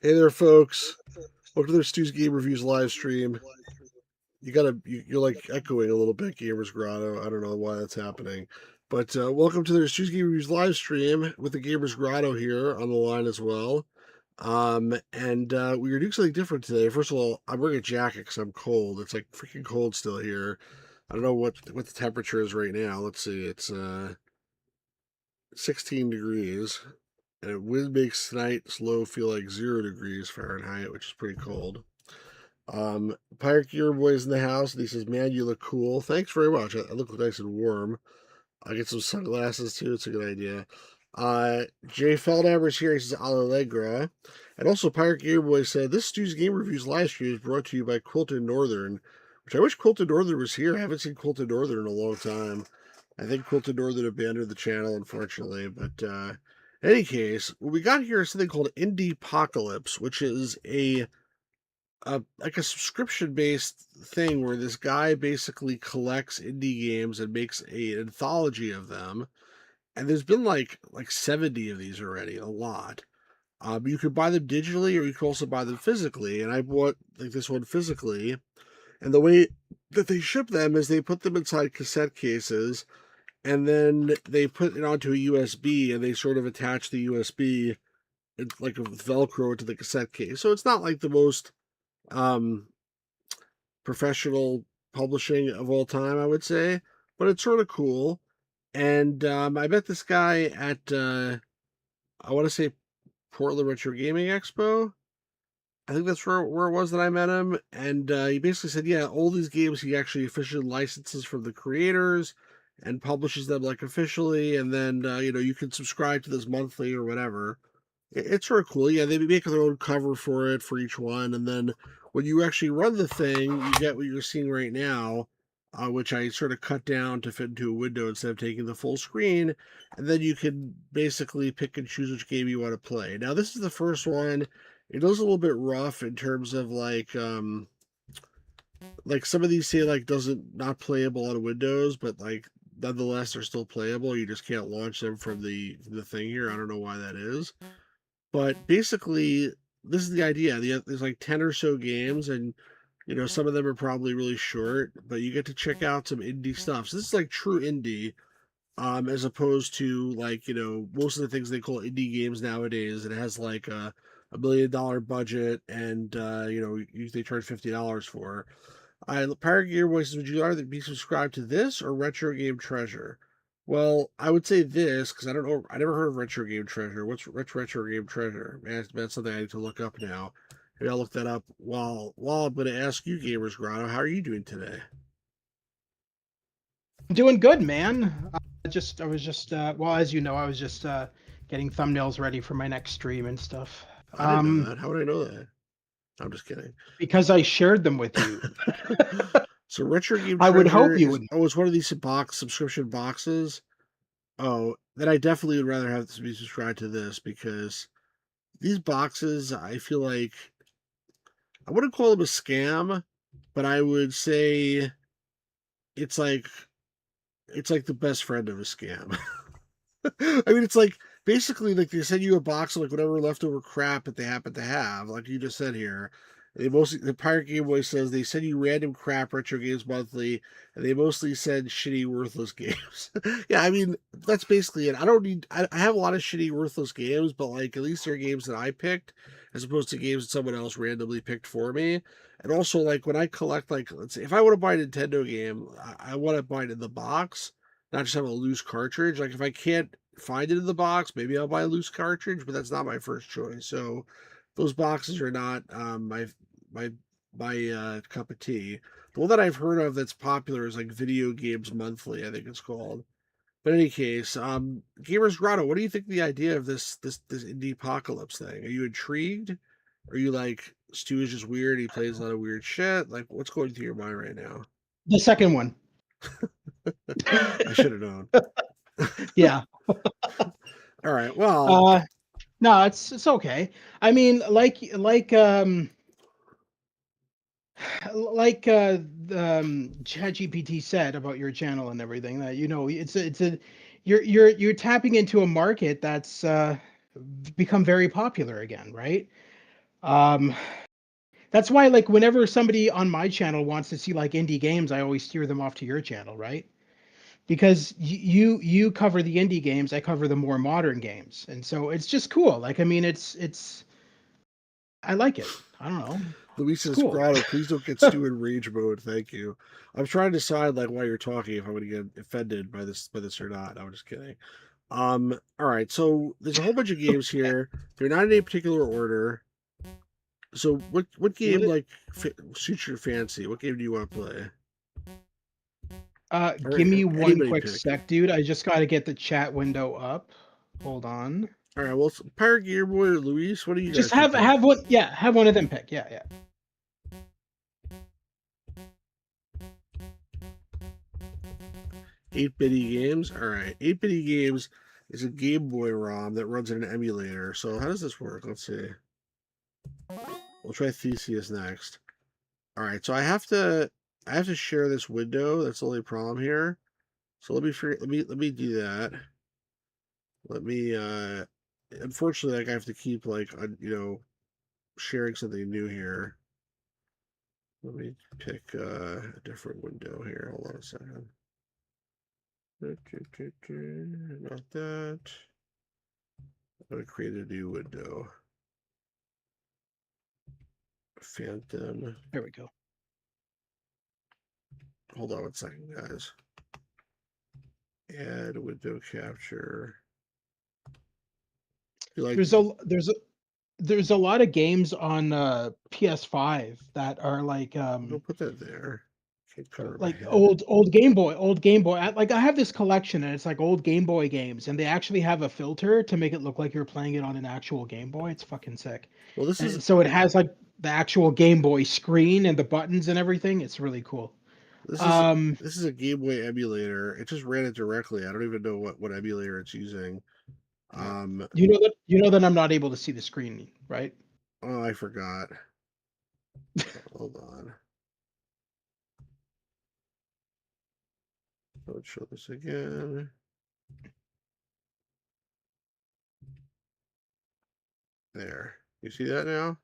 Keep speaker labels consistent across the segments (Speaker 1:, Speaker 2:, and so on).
Speaker 1: Hey there, folks. Welcome to the Stu's Game Reviews live stream. You're like echoing a little bit, Gamers Grotto. I don't know why that's happening. But welcome to the Stu's Game Reviews live stream with the Gamers Grotto here on the line as well. And we are doing something different today. First of all, I'm wearing a jacket because I'm cold. It's like freaking cold still here. I don't know what the temperature is right now. Let's see. It's 16 degrees. And wind makes tonight's low feel like 0 degrees Fahrenheit, which is pretty cold. Pirate Gear Boy's in the house, and he says, "Man, you look cool." Thanks very much. I look nice and warm. I get some sunglasses too. It's a good idea. Jay Feldhammer's here. He says, "Allegra," and also Pirate Gear Boy said, "This Stu's Game Reviews live stream is brought to you by Quilted Northern," which I wish Quilted Northern was here. I haven't seen Quilted Northern in a long time. I think Quilted Northern abandoned the channel, unfortunately. But in any case, what we got here is something called Indiepocalypse, which is like a subscription based thing where this guy basically collects indie games and makes an anthology of them. And there's been like 70 of these already, a lot. You could buy them digitally or you could also buy them physically. And I bought like this one physically. And the way that they ship them is they put them inside cassette cases and then they put it onto a USB and they sort of attach the USB like with Velcro to the cassette case. So it's not like the most um, professional publishing of all time, I would say, but it's sort of cool. And I met this guy at I want to say Portland Retro Gaming Expo. I think that's where it was that I met him, and he basically said, yeah, all these games he actually officially licenses from the creators and publishes them like officially, and then you can subscribe to this monthly or whatever. It's sort of cool. Yeah, they make their own cover for it for each one, and then when you actually run the thing, you get what you're seeing right now, which I sort of cut down to fit into a window instead of taking the full screen, and then you can basically pick and choose which game you want to play. Now, this is the first one. It is a little bit rough in terms of like some of these say like doesn't not playable on Windows, but like nonetheless they're still playable. You just can't launch them from the thing here. I don't know why that is. But basically, this is the idea. There's like 10 or so games, and some of them are probably really short, but you get to check out some indie stuff. So this is like true indie, as opposed to like, most of the things they call indie games nowadays. It has like a $1 million budget, and they charge $50 for. Pirate Gear Voices, would you rather be subscribed to this or Retro Game Treasure? Well, I would say this because I don't know. I never heard of Retro Game Treasure. What's Retro Game Treasure? Man, that's something I need to look up now. Maybe I'll look that up while I'm going to ask you, Gamers Grotto, how are you doing today?
Speaker 2: Doing good, man. I was just well, as you know, I was just getting thumbnails ready for my next stream and stuff.
Speaker 1: I didn't know that. How would I know that? I'm just kidding.
Speaker 2: Because I shared them with you.
Speaker 1: So Retro Game
Speaker 2: I would
Speaker 1: Treasure
Speaker 2: hope you
Speaker 1: is
Speaker 2: would.
Speaker 1: it's one of these subscription boxes. Oh, then I definitely would rather have to be subscribed to this because these boxes, I feel like I wouldn't call them a scam, but I would say it's like it's like the best friend of a scam. I mean, it's like basically like they send you a box of like whatever leftover crap that they happen to have, like you just said here. The Pirate Game Boy says they send you random crap retro games monthly, and they mostly send shitty, worthless games. Yeah, I mean that's basically it. I don't need. I have a lot of shitty, worthless games, but like at least they're games that I picked, as opposed to games that someone else randomly picked for me. And also, like when I collect, like let's say if I want to buy a Nintendo game, I want to buy it in the box, not just have a loose cartridge. Like if I can't find it in the box, maybe I'll buy a loose cartridge, but that's not my first choice. So those boxes are not my cup of tea. The one that I've heard of that's popular is like Video Games Monthly, I think it's called. But in any case, Gamers Grotto, what do you think of the idea of this indie apocalypse thing? Are you intrigued? Are you like Stu is just weird? He plays a lot of weird shit. Like, what's going through your mind right now?
Speaker 2: The second one.
Speaker 1: I should have known.
Speaker 2: Yeah.
Speaker 1: All right. Well,
Speaker 2: Uh no, it's okay. I mean, like ChatGPT said about your channel and everything, that it's a you're tapping into a market that's become very popular again, right? Um, that's why, like, whenever somebody on my channel wants to see like indie games, I always steer them off to your channel, right? Because you cover the indie games, I cover the more modern games, and so it's just cool. Like, I mean, it's I like it. I don't know.
Speaker 1: Luis
Speaker 2: It's
Speaker 1: says,
Speaker 2: cool.
Speaker 1: Grotto, please don't get Stu in rage mode. Thank you. I'm trying to decide like while you're talking if I'm gonna get offended by this or not. I'm just kidding. All right, so there's a whole bunch of games here. They're not in any particular order. So what game
Speaker 2: What?
Speaker 1: like suits your fancy? What game do you want to play? Or
Speaker 2: Give me one
Speaker 1: anybody
Speaker 2: quick
Speaker 1: pick.
Speaker 2: sec, dude. I just got to get the chat window up. Hold on.
Speaker 1: All right, well, Pirate Gear Boy or Luis, what do you
Speaker 2: Just
Speaker 1: guys two pick?
Speaker 2: have one. Yeah, have one of them pick. Yeah, yeah.
Speaker 1: 8-bitty games. All right, 8-bitty games is a Game Boy ROM that runs in an emulator. So how does this work? Let's see. We'll try Theseus next. All right, so I have to share this window. That's the only problem here. So let me do that. Let me unfortunately like I have to keep like sharing something new here. Let me pick a different window here. Hold on a second. Not that. I'm gonna create a new window. Phantom.
Speaker 2: There we go.
Speaker 1: Hold on one second, guys. Add window capture. You like
Speaker 2: There's a lot of games on PS5 that are
Speaker 1: don't put that there. Can't cover my
Speaker 2: like
Speaker 1: head.
Speaker 2: Old Game Boy. Like, I have this collection and it's like old Game Boy games, and they actually have a filter to make it look like you're playing it on an actual Game Boy. It's fucking sick.
Speaker 1: Well,
Speaker 2: And so it has like the actual Game Boy screen and the buttons and everything. It's really cool.
Speaker 1: this is
Speaker 2: Um,
Speaker 1: this is a Game Boy emulator. It just ran it directly. I don't even know what emulator it's using.
Speaker 2: yeah.
Speaker 1: Um,
Speaker 2: You know that I'm not able to see the screen, right?
Speaker 1: oh, I forgot. Hold on. Let's show this again. There. You see that now?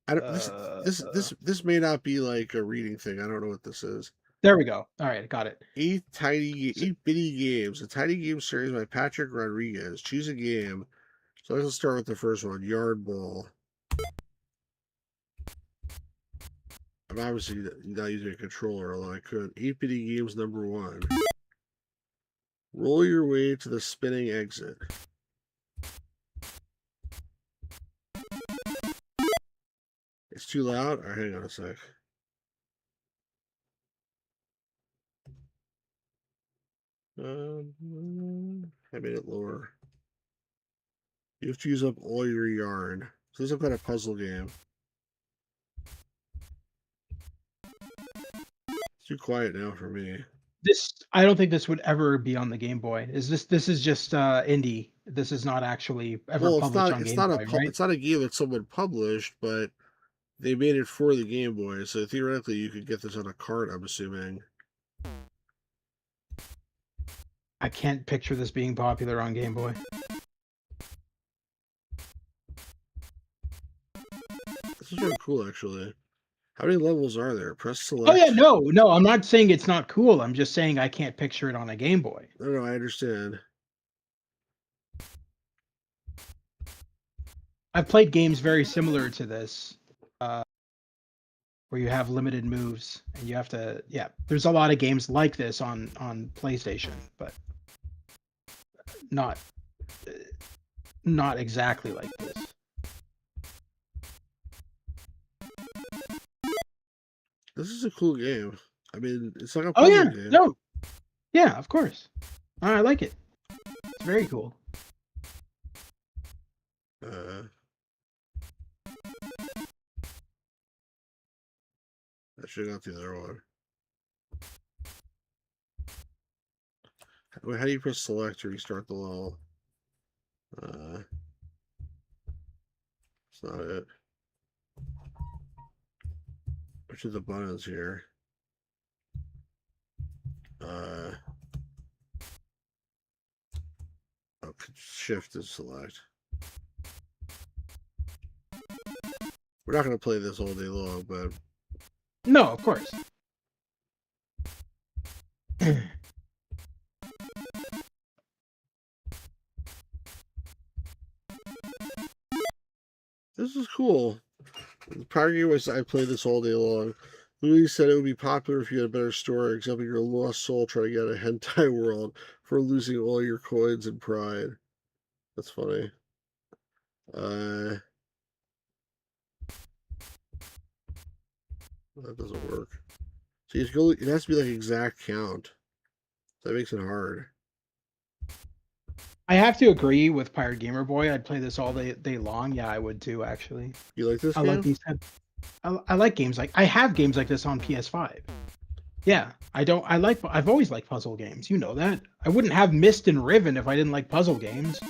Speaker 1: I don't.
Speaker 2: Uh,
Speaker 1: This may not be like a reading thing. I don't know what this is.
Speaker 2: there we go. All right, got it. So,
Speaker 1: 8 bitty games. A tiny game series by Patrick Rodriguez. Choose a game. So let's start with the first one. Yard Ball. I'm obviously not using a controller, although I could. 8-bitty games number one. Roll your way to the spinning exit. It's too loud? All right, hang on a sec. I made it lower. You have to use up all your yarn. So this is some kind of puzzle game. It's too quiet now for me.
Speaker 2: this I don't think this would ever be on the Game Boy. This is just indie. This is not actually ever
Speaker 1: Well,
Speaker 2: published on Game Boy, right?
Speaker 1: it's not a game that someone published, but they made it for the Game Boy. So theoretically, you could get this on a cart. I'm assuming.
Speaker 2: I can't picture this being popular on Game Boy.
Speaker 1: This is really cool, actually. How many levels are there? Press
Speaker 2: Oh yeah,
Speaker 1: select.
Speaker 2: no, I'm not saying it's not cool. I'm just saying I can't picture it on a Game Boy.
Speaker 1: No, I understand.
Speaker 2: I've played games very similar to this, uh, where you have limited moves and you have to. Yeah, there's a lot of games like this on PlayStation, but not not exactly like this.
Speaker 1: This is a cool game. I mean, it's like a
Speaker 2: Oh
Speaker 1: puzzle
Speaker 2: yeah,
Speaker 1: game.
Speaker 2: no, yeah, of course. I like it. It's very cool.
Speaker 1: Uh, I should have got the other one. How do you press select to restart the level? It's not it. Which of the buttons here? Uh, oh, shift is select. We're not going to play this all day long, but
Speaker 2: No, of course.
Speaker 1: this is cool. The prior game was I played this all day long. Louis said it would be popular if you had a better story. Example, you're a lost soul trying to get out of a hentai world for losing all your coins and pride. That's funny. That doesn't work. So you have to go. It has to be like exact count. That makes it hard.
Speaker 2: I have to agree with Pirate Gamer Boy. I'd play this all day long. Yeah, I would too, actually.
Speaker 1: You like this
Speaker 2: I like
Speaker 1: game?
Speaker 2: these. I like games like I have games like this on PS5. Yeah, I don't. I've always liked puzzle games. You know that. I wouldn't have Myst and Riven if I didn't like puzzle games.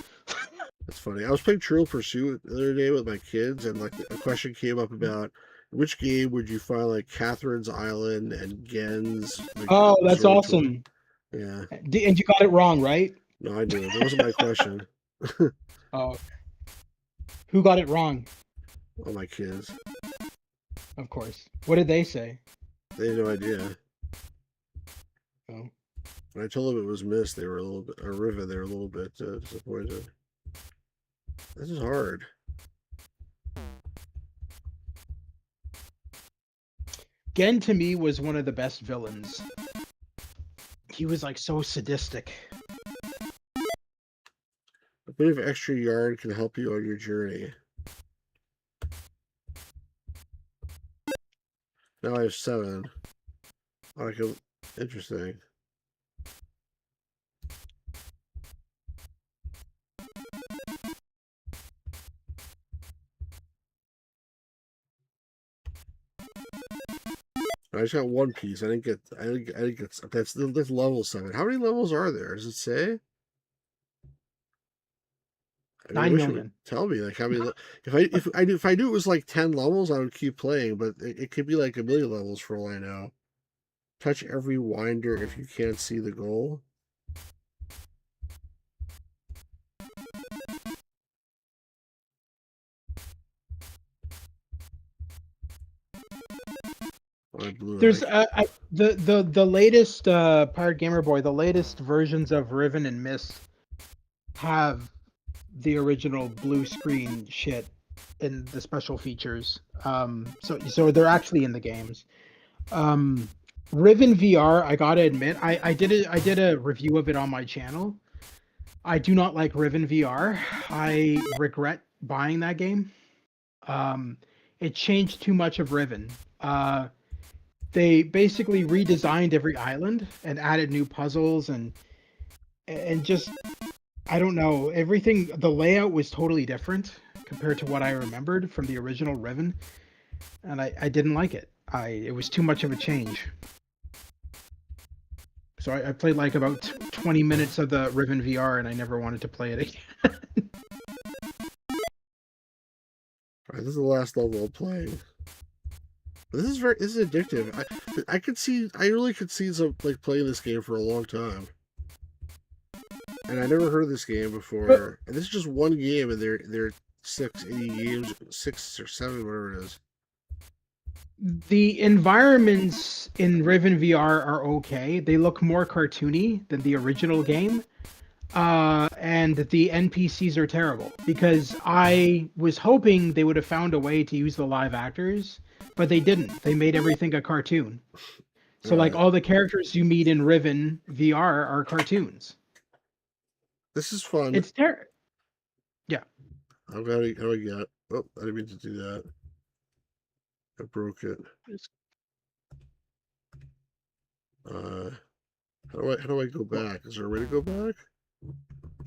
Speaker 1: That's funny. I was playing Trivial Pursuit the other day with my kids, and like a question came up about which game would you find like Catherine's Island and Gen's like,
Speaker 2: Oh, that's
Speaker 1: Observatory.
Speaker 2: awesome.
Speaker 1: Yeah.
Speaker 2: And you got it wrong, right?
Speaker 1: No, I knew it. That wasn't my question.
Speaker 2: Oh, who got it wrong?
Speaker 1: All my kids.
Speaker 2: Of course. What did they say?
Speaker 1: They had no idea.
Speaker 2: Oh.
Speaker 1: When I told them it was Mist, they were a little bit, or Riven, they were a little bit disappointed. This is hard.
Speaker 2: Gen to me was one of the best villains. He was like so sadistic.
Speaker 1: A bit of extra yarn can help you on your journey. Now I have 7. I can. Interesting. I just got 1 piece. I didn't get. That's level 7. How many levels are there? Does it say? I mean, I
Speaker 2: 9
Speaker 1: wish it would
Speaker 2: million.
Speaker 1: tell me like how many. If I knew it was like 10 levels, I would keep playing. But it could be like a million levels for all I know. Touch every winder if you can't see the goal. Oh, I blew it.
Speaker 2: There's the latest Pirate Gamer Boy, the latest versions of Riven and Mist have the original blue screen shit in the special features. So they're actually in the games. Riven VR, I gotta admit, I did a review of it on my channel. I do not like Riven VR. I regret buying that game. It changed too much of Riven. They basically redesigned every island and added new puzzles and just I don't know, everything, the layout was totally different compared to what I remembered from the original Riven, and I didn't like it. It was too much of a change. So I played like about 20 minutes of the Riven VR and I never wanted to play it again.
Speaker 1: All right, this is the last level I'm playing. This is addictive. I really could see some like playing this game for a long time. And I never heard of this game before. And this is just one game, and they're 80 games, 6 or 7, whatever it is.
Speaker 2: The environments in Riven VR are okay. They look more cartoony than the original game. And the NPCs are terrible because I was hoping they would have found a way to use the live actors, but they didn't. They made everything a cartoon. So like all the characters you meet in Riven VR are cartoons.
Speaker 1: This is fun.
Speaker 2: It's terrible. Yeah.
Speaker 1: How do I get? Oh, I didn't mean to do that. I broke it. How do I go back? Is there a way to go back?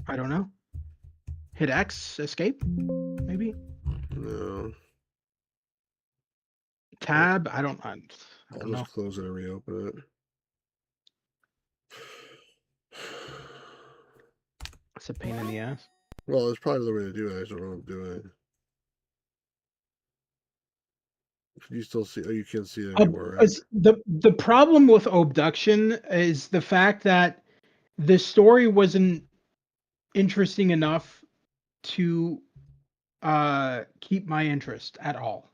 Speaker 2: I don't know. Hit X, escape, maybe.
Speaker 1: No.
Speaker 2: Tab. I don't
Speaker 1: I'll
Speaker 2: know.
Speaker 1: just close it and reopen it.
Speaker 2: It's a pain in the ass.
Speaker 1: Well, there's probably another way to do it. I just don't know what I'm doing. Can you still see? Oh, you can't see it anymore, right?
Speaker 2: The problem with Obduction is the fact that the story wasn't interesting enough to keep my interest at all.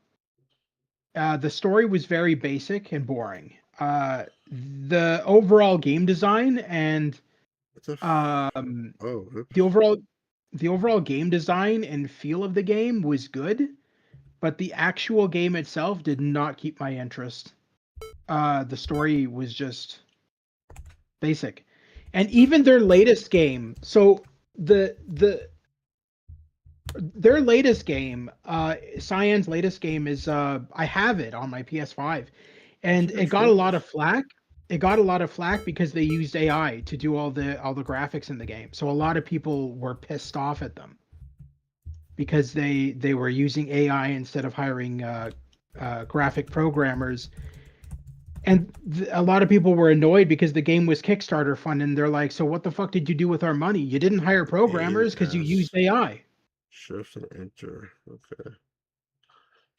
Speaker 2: The story was very basic and boring. The overall game design and
Speaker 1: What the
Speaker 2: um,
Speaker 1: oh,
Speaker 2: the
Speaker 1: oops.
Speaker 2: overall the overall game design and feel of the game was good, but the actual game itself did not keep my interest. The story was just basic, and even their latest game. So the their latest game, Cyan's latest game is I have it on my PS5,
Speaker 1: Where's
Speaker 2: and
Speaker 1: your
Speaker 2: it got a lot
Speaker 1: controls?
Speaker 2: of flack. It got a lot of flack because they used AI to do all the graphics in the game. So a lot of people were pissed off at them because they were using AI instead of hiring graphic programmers. And a lot of people were annoyed because the game was Kickstarter fund, and they're like, "So what the fuck did you do with our money? You didn't hire
Speaker 1: Aim
Speaker 2: programmers because you used
Speaker 1: S.
Speaker 2: AI."
Speaker 1: Shift and enter. Okay.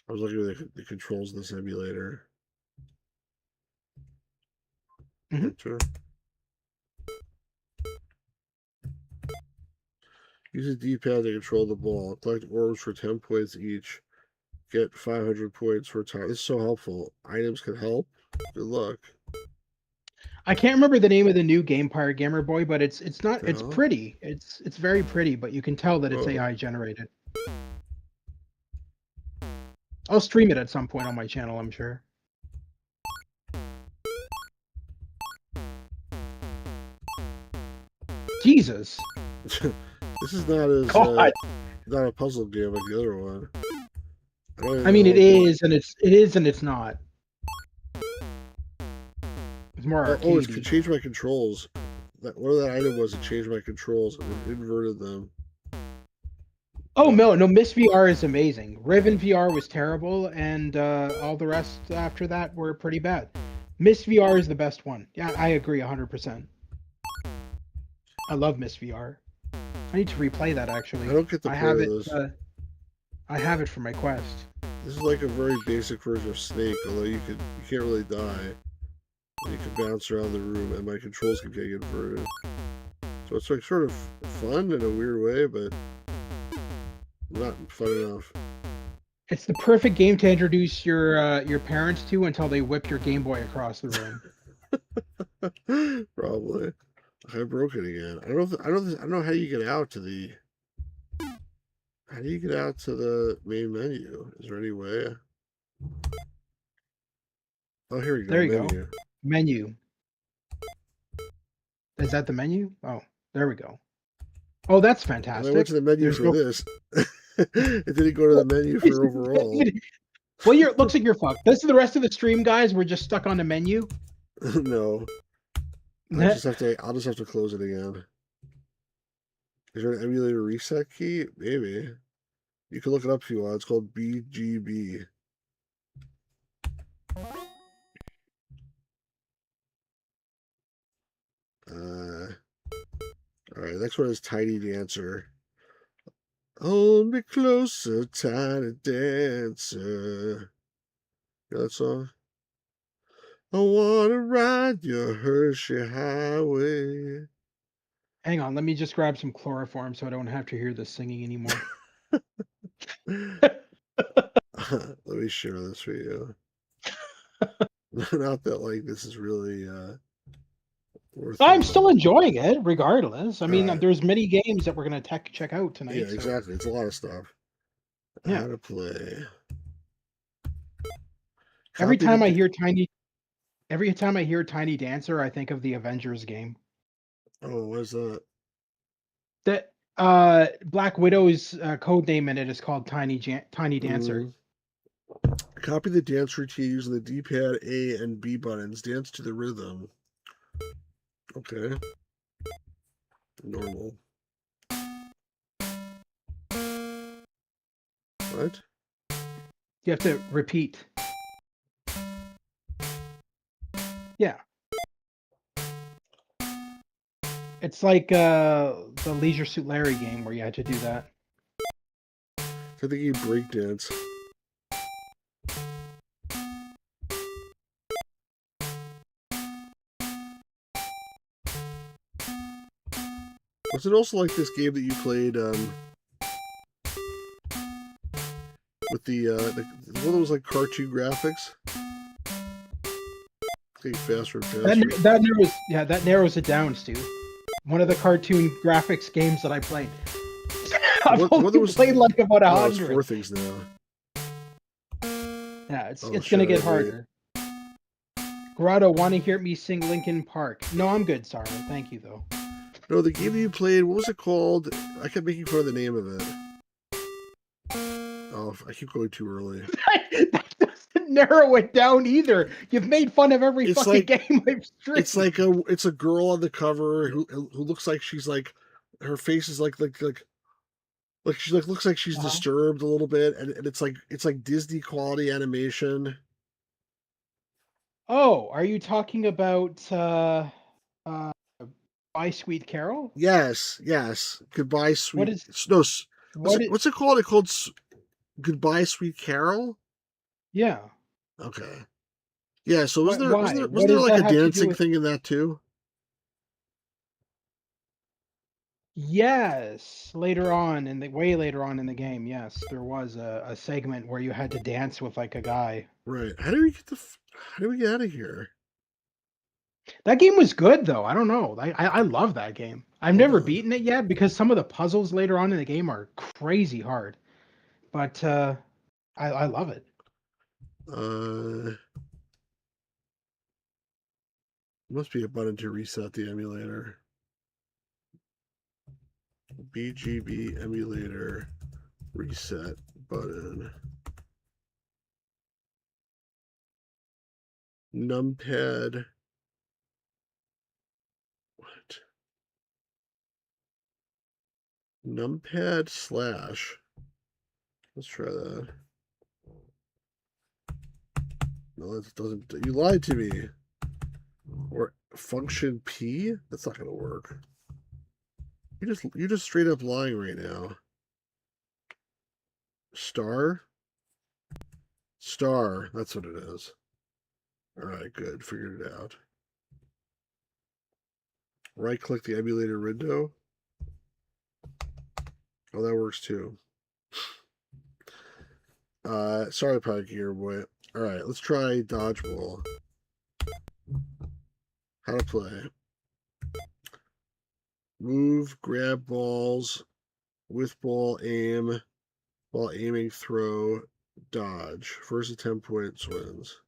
Speaker 1: I was looking at the controls in this emulator.
Speaker 2: Mhm.
Speaker 1: Enter. Use a D-pad to control the ball. Collect orbs for 10 points each. Get 500 points for a time. This is so helpful. Items can help. Good luck.
Speaker 2: I can't remember the name of the new game, Pirate Gamer Boy, but it's
Speaker 1: What
Speaker 2: not
Speaker 1: the
Speaker 2: it's
Speaker 1: hell?
Speaker 2: pretty. It's very pretty, but you can tell that it's
Speaker 1: Whoa.
Speaker 2: AI generated. I'll stream it at some point on my channel, I'm sure. Jesus.
Speaker 1: This is not as
Speaker 2: God.
Speaker 1: not a puzzle game like the other one. I don't
Speaker 2: I
Speaker 1: even
Speaker 2: mean,
Speaker 1: know.
Speaker 2: it is and it's not. It's more
Speaker 1: Oh, it's
Speaker 2: arcadey.
Speaker 1: change my controls. That one of that item was to change my controls and it inverted them.
Speaker 2: Oh
Speaker 1: Uh,
Speaker 2: no, no, Miss VR is amazing. Riven VR was terrible, and all the rest after that were pretty bad. Miss VR is the best one. Yeah, I agree 100%. I love Miss VR. I need to replay that
Speaker 1: I
Speaker 2: actually.
Speaker 1: don't get the
Speaker 2: I
Speaker 1: point
Speaker 2: have
Speaker 1: of
Speaker 2: it.
Speaker 1: this.
Speaker 2: I have it for my Quest.
Speaker 1: This is like a very basic version of Snake, although you can't really die. You can bounce around the room, and my controls can get inverted. So it's like sort of fun in a weird way, but not fun enough.
Speaker 2: It's the perfect game to introduce your parents to until they whip your Game Boy across the room.
Speaker 1: Probably. I broke it again. I don't know how you get out to the. How do you get out to the main menu? Is there any way? Oh, here we go.
Speaker 2: There you go.
Speaker 1: Menu.
Speaker 2: Menu. Is that the menu? Oh, there we go. Oh, that's
Speaker 1: And I went to
Speaker 2: fantastic.
Speaker 1: the menu
Speaker 2: There's
Speaker 1: for
Speaker 2: no.
Speaker 1: this. It didn't go to the menu for overall.
Speaker 2: Well, you're looks like you're fucked. This is the rest of the stream, guys. We're just stuck on the menu.
Speaker 1: No. I just have to. I'll just have to close it again. Is there an emulator reset key? Maybe. You can look it up if you want. It's called BGB. All right. Next one is Tiny Dancer. Hold me closer, tiny dancer. You know that song? I wanna ride your Hershey highway.
Speaker 2: Hang on, let me just grab some chloroform so I don't have to hear the singing anymore.
Speaker 1: Let me share this with you. Not that like this is really worth
Speaker 2: I'm still enjoying it, regardless. I
Speaker 1: all
Speaker 2: mean,
Speaker 1: right.
Speaker 2: there's many games that we're gonna check out
Speaker 1: Yeah,
Speaker 2: tonight. So
Speaker 1: exactly. It's a lot of stuff.
Speaker 2: yeah,
Speaker 1: How to play.
Speaker 2: every
Speaker 1: Copy
Speaker 2: time I
Speaker 1: the.
Speaker 2: hear Tiny, every time I hear Tiny Dancer, I think of the Avengers game.
Speaker 1: Oh, what is that?
Speaker 2: That Black Widow's code name in it is called Tiny Dancer.
Speaker 1: Mm. Copy the dance routine using the D-pad A and B buttons. Dance to the rhythm. Okay. Normal. What?
Speaker 2: You have to repeat. Yeah, it's like the Leisure Suit Larry game where you had to do that.
Speaker 1: I think you breakdance. Was it also like this game that you played? with the one that was like cartoon graphics. Getting faster and faster.
Speaker 2: That narrows it down, Stu. One of the cartoon graphics games that I played. I've only played like about 100.
Speaker 1: It's 4 things now.
Speaker 2: Yeah, it's gonna get harder. Grotto, want to hear me sing Linkin Park? No, I'm good, sorry. Thank you though.
Speaker 1: No, the game that you played, what was it called? I kept making fun of the name of it. Oh, I keep going too early.
Speaker 2: That doesn't narrow it down either. You've made fun of every fucking game I've streamed.
Speaker 1: It's a girl on the cover who looks like she's like, her face is like she looks like she's disturbed a little bit, and it's like Disney quality animation.
Speaker 2: Oh, are you talking about Bye Sweet Carol?
Speaker 1: Yes. Goodbye, Sweet. What's it called? It's called Goodbye, Sweet Carol.
Speaker 2: Yeah.
Speaker 1: Okay. Yeah. So was there
Speaker 2: like
Speaker 1: a dancing thing in that too?
Speaker 2: Yes, later on way later on in the game, yes, there was a segment where you had to dance with like a guy.
Speaker 1: Right. How do we get out of here?
Speaker 2: That game was good though. I don't know. I love that game. I've never beaten it yet because some of the puzzles later on in the game are crazy hard. But I love it.
Speaker 1: Must be a button to reset the emulator. BGB emulator reset button. Numpad. What? Numpad slash. Let's try that. No, that doesn't. You lied to me. Or function P? That's not gonna work. You're just straight up lying right now. Star? Star, that's what it is. Alright, good. Figured it out. Right click the emulator window. Oh, that works too. Sorry, Pirate Gear Boy. Alright, let's try dodgeball. How to play. Move, grab balls, with ball, aim, while aiming, throw, dodge. First to 10 points wins.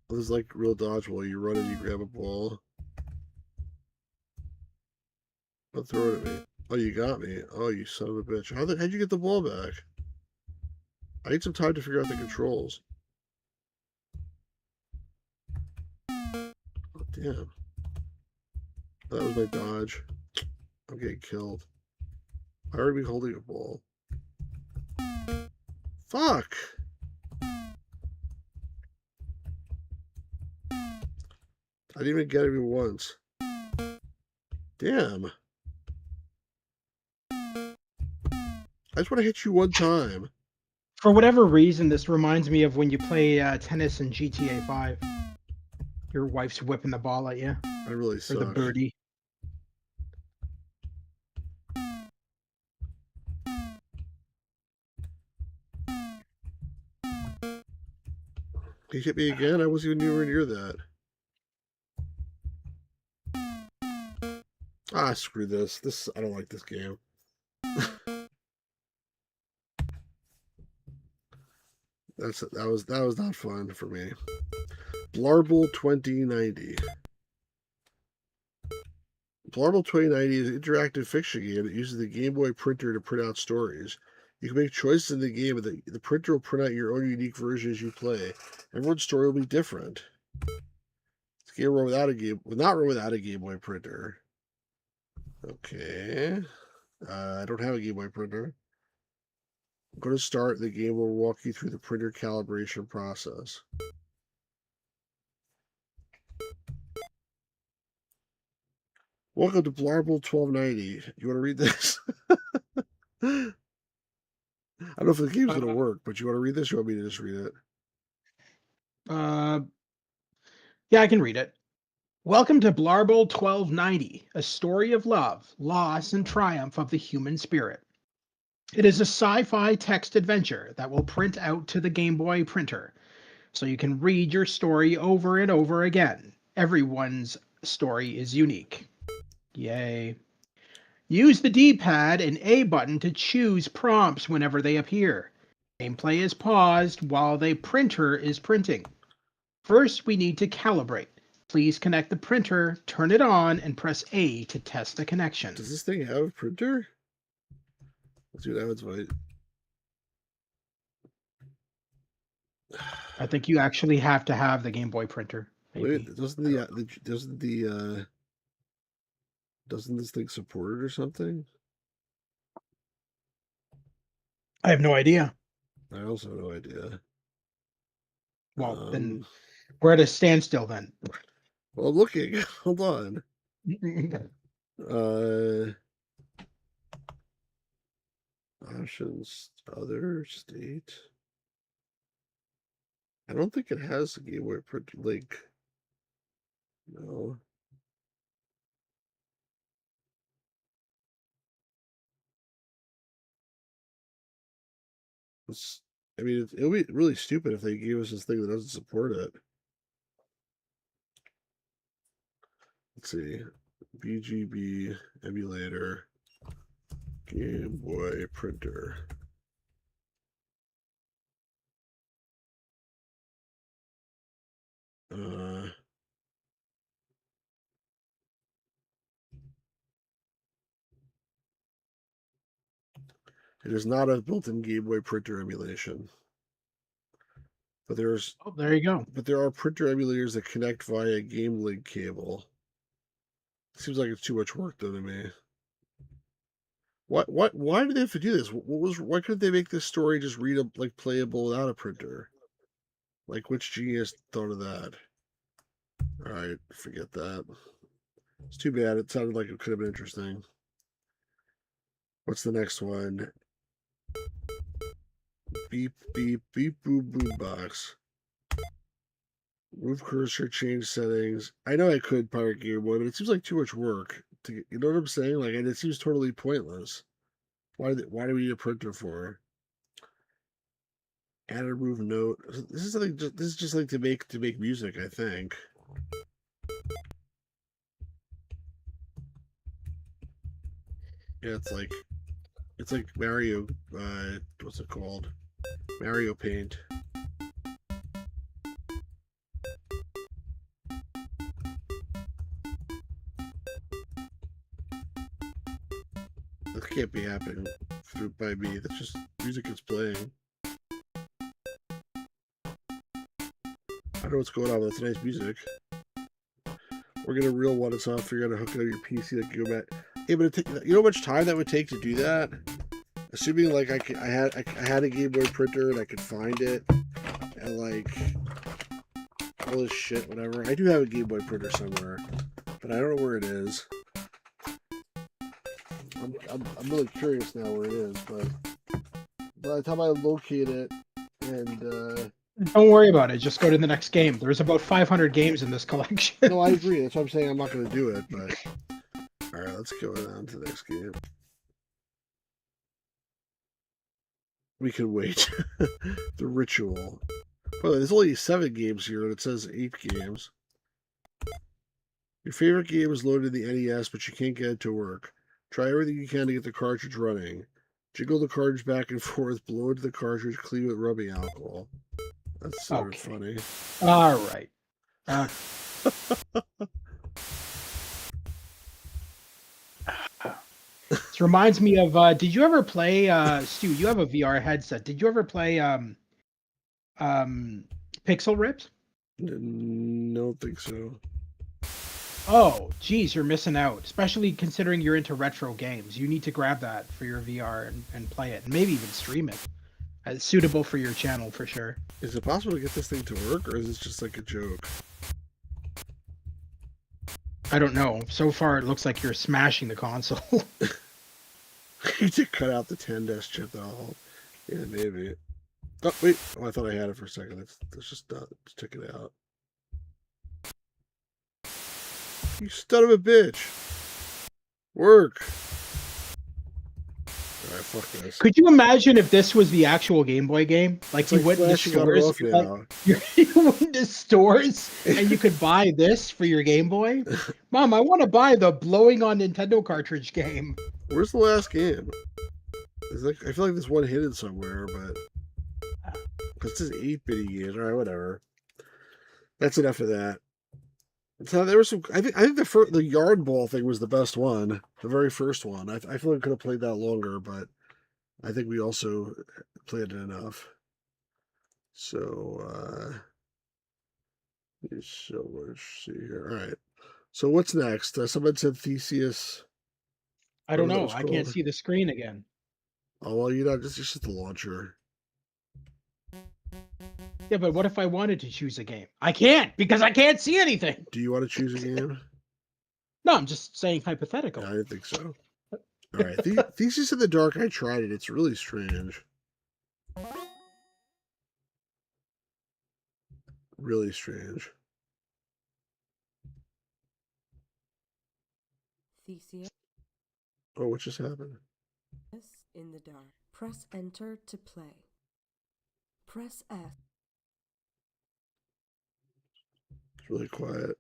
Speaker 1: This is like real dodgeball. You run and you grab a ball. Don't throw it at me. Oh, you got me. Oh, you son of a bitch. How'd you get the ball back? I need some time to figure out the controls. Oh, damn. That was my dodge. I'm getting killed. I already be holding a ball. Fuck! I didn't even get it once. Damn. I just want to hit you one time.
Speaker 2: For whatever reason, this reminds me of when you play tennis in GTA 5. Your wife's whipping the ball at you.
Speaker 1: I really suck.
Speaker 2: Or the birdie.
Speaker 1: He hit me again? I wasn't even anywhere near that. Ah, screw this. I don't like this game. that was not fun for me. Blarble 2090. Blarble 2090 is an interactive fiction game that uses the Game Boy printer to print out stories. You can make choices in the game, and the printer will print out your own unique version as you play. Everyone's story will be different. This game will not run without a Game Boy printer. Okay. I don't have a Game Boy printer. Go to start. The game will walk you through the printer calibration process. Welcome to Blarble 1290. You want to read this? I don't know if the game's going to work, but you want to read this? Or you want me to just read it?
Speaker 2: Yeah, I can read it. Welcome to Blarble 1290, a story of love, loss, and triumph of the human spirit. It is a sci-fi text adventure that will print out to the Game Boy printer, so you can read your story over and over again. Everyone's story is unique. Yay. Use the D-pad and A button to choose prompts whenever they appear. Gameplay is paused while the printer is printing. First, we need to calibrate. Please connect the printer, turn it on, and press A to test the connection.
Speaker 1: Does this thing have a printer? Let's see what happens if
Speaker 2: I think you actually have to have the Game Boy printer. Maybe.
Speaker 1: Wait, doesn't this thing support it or something?
Speaker 2: I have no idea.
Speaker 1: I also have no idea.
Speaker 2: Well, then we're at a standstill then.
Speaker 1: Well, I'm looking. Hold on. Options, other, state. I don't think it has a Game Boy printer link. No. I mean, it'll be really stupid if they gave us this thing that doesn't support it. Let's see. BGB emulator, Game Boy printer. It is not a built-in Game Boy printer emulation. But there
Speaker 2: you go.
Speaker 1: But there are printer emulators that connect via Game Link cable. Seems like it's too much work though to me. Why did they have to do this? Why couldn't they make this story just playable without a printer? Like, which genius thought of that? All right, forget that. It's too bad. It sounded like it could have been interesting. What's the next one? Beep beep beep boop boom box. Move cursor, change settings. I know I could Pirate Game Boy, but it seems like too much work. You know what I'm saying? Like, and it seems totally pointless. Why do we need a printer for? Add a remove note. This is just like to make music, I think. Yeah, it's like Mario. What's it called? Mario Paint. That can't be happening by me. That's just music is playing. I don't know what's going on, but that's nice music. We're gonna reel one. It's off. Figure out how to hook it on your PC. Like, go back. Hey, but you know how much time that would take to do that? Assuming like I had a Game Boy printer and I could find it, and like all this shit, whatever. I do have a Game Boy printer somewhere, but I don't know where it is. I'm really curious now where it is, but by the time I locate it and
Speaker 2: don't worry about it. Just go to the next game. There's about 500 games in this collection.
Speaker 1: No, I agree. That's what I'm saying. I'm not going to do it, but all right, let's go on to the next game. We can wait. The Ritual. Well, there's only 7 games here, and it says 8 games. Your favorite game is loaded in the NES, but you can't get it to work. Try everything you can to get the cartridge running. Jiggle the cartridge back and forth, blow into the cartridge, clean with rubbing alcohol. That's sort of funny.
Speaker 2: All right. This reminds me of. Did you ever play, Stu? You have a VR headset. Did you ever play Pixel Rips?
Speaker 1: Don't think so.
Speaker 2: Oh, geez, you're missing out. Especially considering you're into retro games. You need to grab that for your VR and play it, and maybe even stream it. It's suitable for your channel for sure.
Speaker 1: Is it possible to get this thing to work, or is this just like a joke?
Speaker 2: I don't know. So far, it looks like you're smashing the console.
Speaker 1: You need to cut out the 10-dash chip, though. Yeah, maybe. Oh, wait. Oh, I thought I had it for a second. Let's just took it out. You son of a bitch. Work. Alright, fuck this.
Speaker 2: Could you imagine if this was the actual Game Boy game? Like
Speaker 1: It's
Speaker 2: you
Speaker 1: like
Speaker 2: went into
Speaker 1: flashing on and
Speaker 2: stores,
Speaker 1: off now.
Speaker 2: you went into stores and you could buy this for your Game Boy. Mom, I want to buy the blowing on Nintendo cartridge game.
Speaker 1: Where's the last game? I feel like there's one hidden somewhere, but because this is 8-bitty games. All right, whatever. That's enough of that. So there was some. I think the yard ball thing was the best one, the very first one. I feel like I could have played that longer, but I think we also played it enough. So there's so much to see here. All right. So what's next? Someone said Theseus.
Speaker 2: I don't
Speaker 1: Whatever that
Speaker 2: know.
Speaker 1: was
Speaker 2: I can't
Speaker 1: called.
Speaker 2: see the screen again.
Speaker 1: Oh well, you know, just the launcher.
Speaker 2: Yeah, but what if I wanted to choose a game? I can't because I can't see anything.
Speaker 1: Do you want to choose a game?
Speaker 2: No, I'm just saying
Speaker 1: Yeah,
Speaker 2: hypothetical.
Speaker 1: I didn't think so. All right, Thesis in the Dark. I tried it. It's really strange. Really strange.
Speaker 3: Theseus
Speaker 1: Oh, what just happened?
Speaker 3: in the dark. Press enter to play. Press F.
Speaker 1: It's really quiet.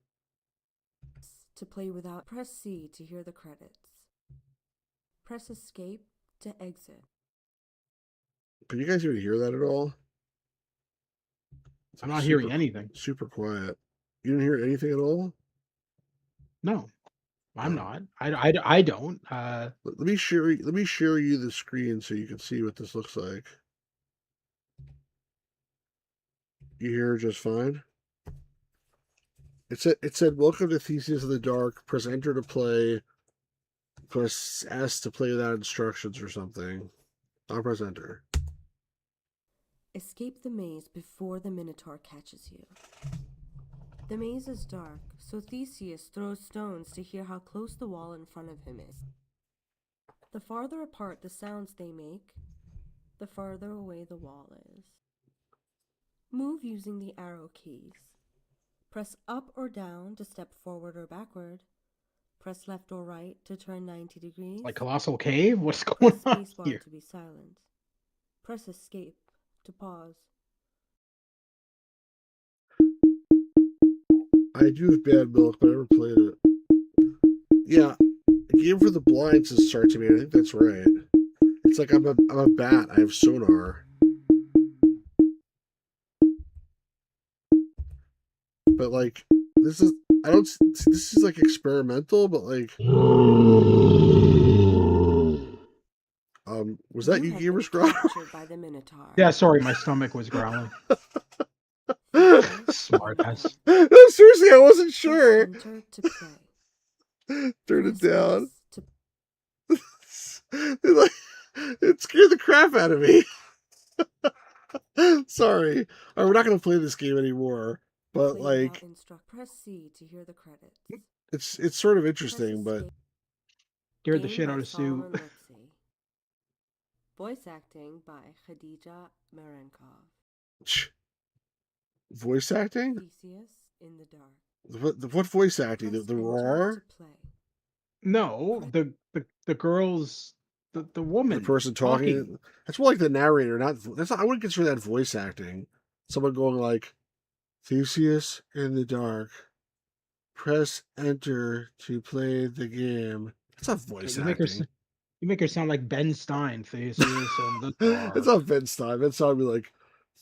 Speaker 3: To play without. Press C to hear the credits. Press escape to exit.
Speaker 1: Can you guys even hear that at all?
Speaker 2: I'm not hearing anything.
Speaker 1: Super quiet. You didn't hear anything at all?
Speaker 2: No, I'm
Speaker 1: Oh.
Speaker 2: not. I don't.
Speaker 1: Let me share you the screen so you can see what this looks like. You hear just fine? It said welcome to Theseus in the Dark. Press enter to play. Press S to play without instructions or something. I'll press enter.
Speaker 3: Escape the maze before the Minotaur catches you. The maze is dark, so Theseus throws stones to hear how close the wall in front of him is. The farther apart the sounds they make, the farther away the wall is. Move using the arrow keys. Press up or down to step forward or backward. Press left or right to turn 90 degrees.
Speaker 2: like Colossal Cave? What's going
Speaker 3: Press
Speaker 2: on
Speaker 3: spacebar
Speaker 2: here?
Speaker 3: to be silent. Press escape to pause.
Speaker 1: I do have Bad Milk, but I never played it. Yeah, a game for the blind says start to me. I think that's right. It's like I'm a bat. I have sonar. But like this is this is like experimental, but like was that you gamers Grotto?
Speaker 3: Captured by the Minotaur.
Speaker 2: Yeah, sorry, my stomach was growling. Smart ass.
Speaker 1: No, seriously, I wasn't sure.
Speaker 3: Enter to play.
Speaker 1: Turn it
Speaker 3: Press
Speaker 1: down.
Speaker 3: S to
Speaker 1: It scared the crap out of me. Sorry. All right, we're not going to play this game anymore. But
Speaker 3: play
Speaker 1: like,
Speaker 3: without press C to hear the credits.
Speaker 1: it's sort of interesting, but
Speaker 2: Scared the
Speaker 3: Game
Speaker 2: shit
Speaker 3: by
Speaker 2: out of Sue.
Speaker 3: Solomon Lipsy. Voice acting by Khadija Marenkov.
Speaker 1: voice acting.
Speaker 3: Theseus in the dark.
Speaker 1: What voice acting?
Speaker 3: Press
Speaker 1: The
Speaker 3: enter
Speaker 1: roar.
Speaker 3: to play.
Speaker 2: No, the girls, the woman,
Speaker 1: The person talking. That's more like the narrator. That's not, I wouldn't consider that voice acting. Someone going like, Theseus in the dark. Press enter to play the game. That's not voice acting.
Speaker 2: You make her sound like Ben Stein, Theseus and the dark.
Speaker 1: It's not Ben Stein. Ben Stein would be like,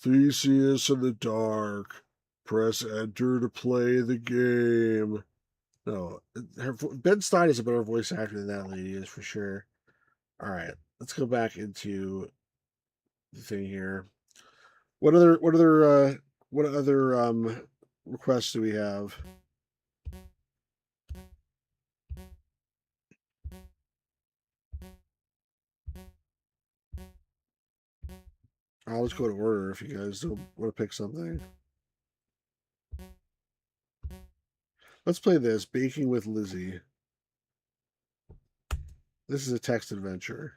Speaker 1: Theseus in the dark. Press enter to play the game. No, Ben Stein is a better voice actor than that lady is for sure. All right, let's go back into the thing here. What other requests do we have? I'll just go to order if you guys don't want to pick something. Let's play this, Baking with Lizzie. This is a text adventure.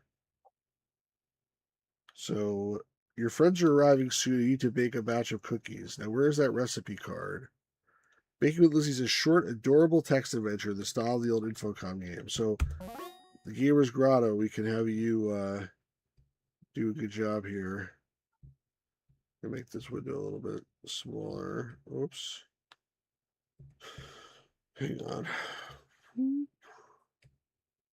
Speaker 1: So, your friends are arriving soon. You need to bake a batch of cookies. Now, where's that recipe card? Baking with Lizzie's a short, adorable text adventure, the style of the old Infocom game. So, the Gamer's Grotto, we can have you do a good job here. I'll make this window a little bit smaller. Oops. Hang on.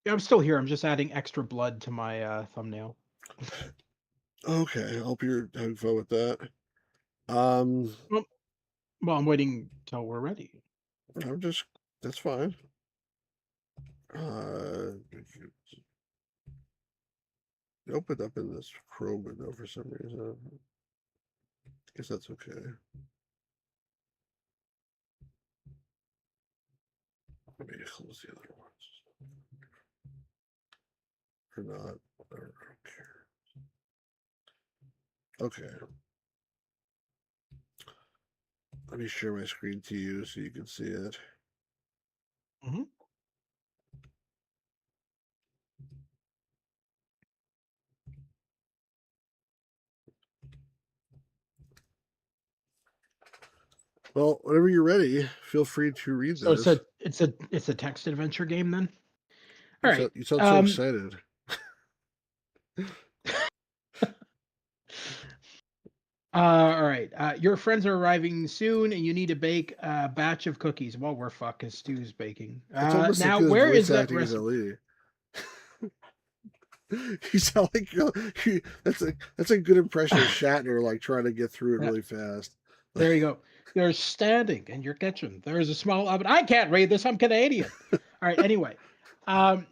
Speaker 2: Yeah, I'm still here. I'm just adding extra blood to my thumbnail.
Speaker 1: Okay, I hope you're having fun with that.
Speaker 2: Well, I'm waiting till we're ready.
Speaker 1: I'm just, that's fine. It opened up in this Chrome window for some reason. Guess that's okay. Let me close the other ones. Or not. I don't care. Okay. Let me share my screen to you so you can see it.
Speaker 2: Mm-hmm.
Speaker 1: Well, whenever you're ready, feel free to read
Speaker 2: So
Speaker 1: this.
Speaker 2: it's a text adventure game then. All right.
Speaker 1: You sound so excited.
Speaker 2: All right. Your friends are arriving soon, and you need to bake a batch of cookies. Well, we're fucked because Stu's baking.
Speaker 1: It's almost as
Speaker 2: Now,
Speaker 1: good as
Speaker 2: where is
Speaker 1: voice
Speaker 2: that
Speaker 1: acting as
Speaker 2: recipe?
Speaker 1: Ellie. You sound like that's a good impression of Shatner, like trying to get through it really fast.
Speaker 2: There you go. You're standing in your kitchen. There is a small oven. I can't read this. I'm Canadian. All right. Anyway,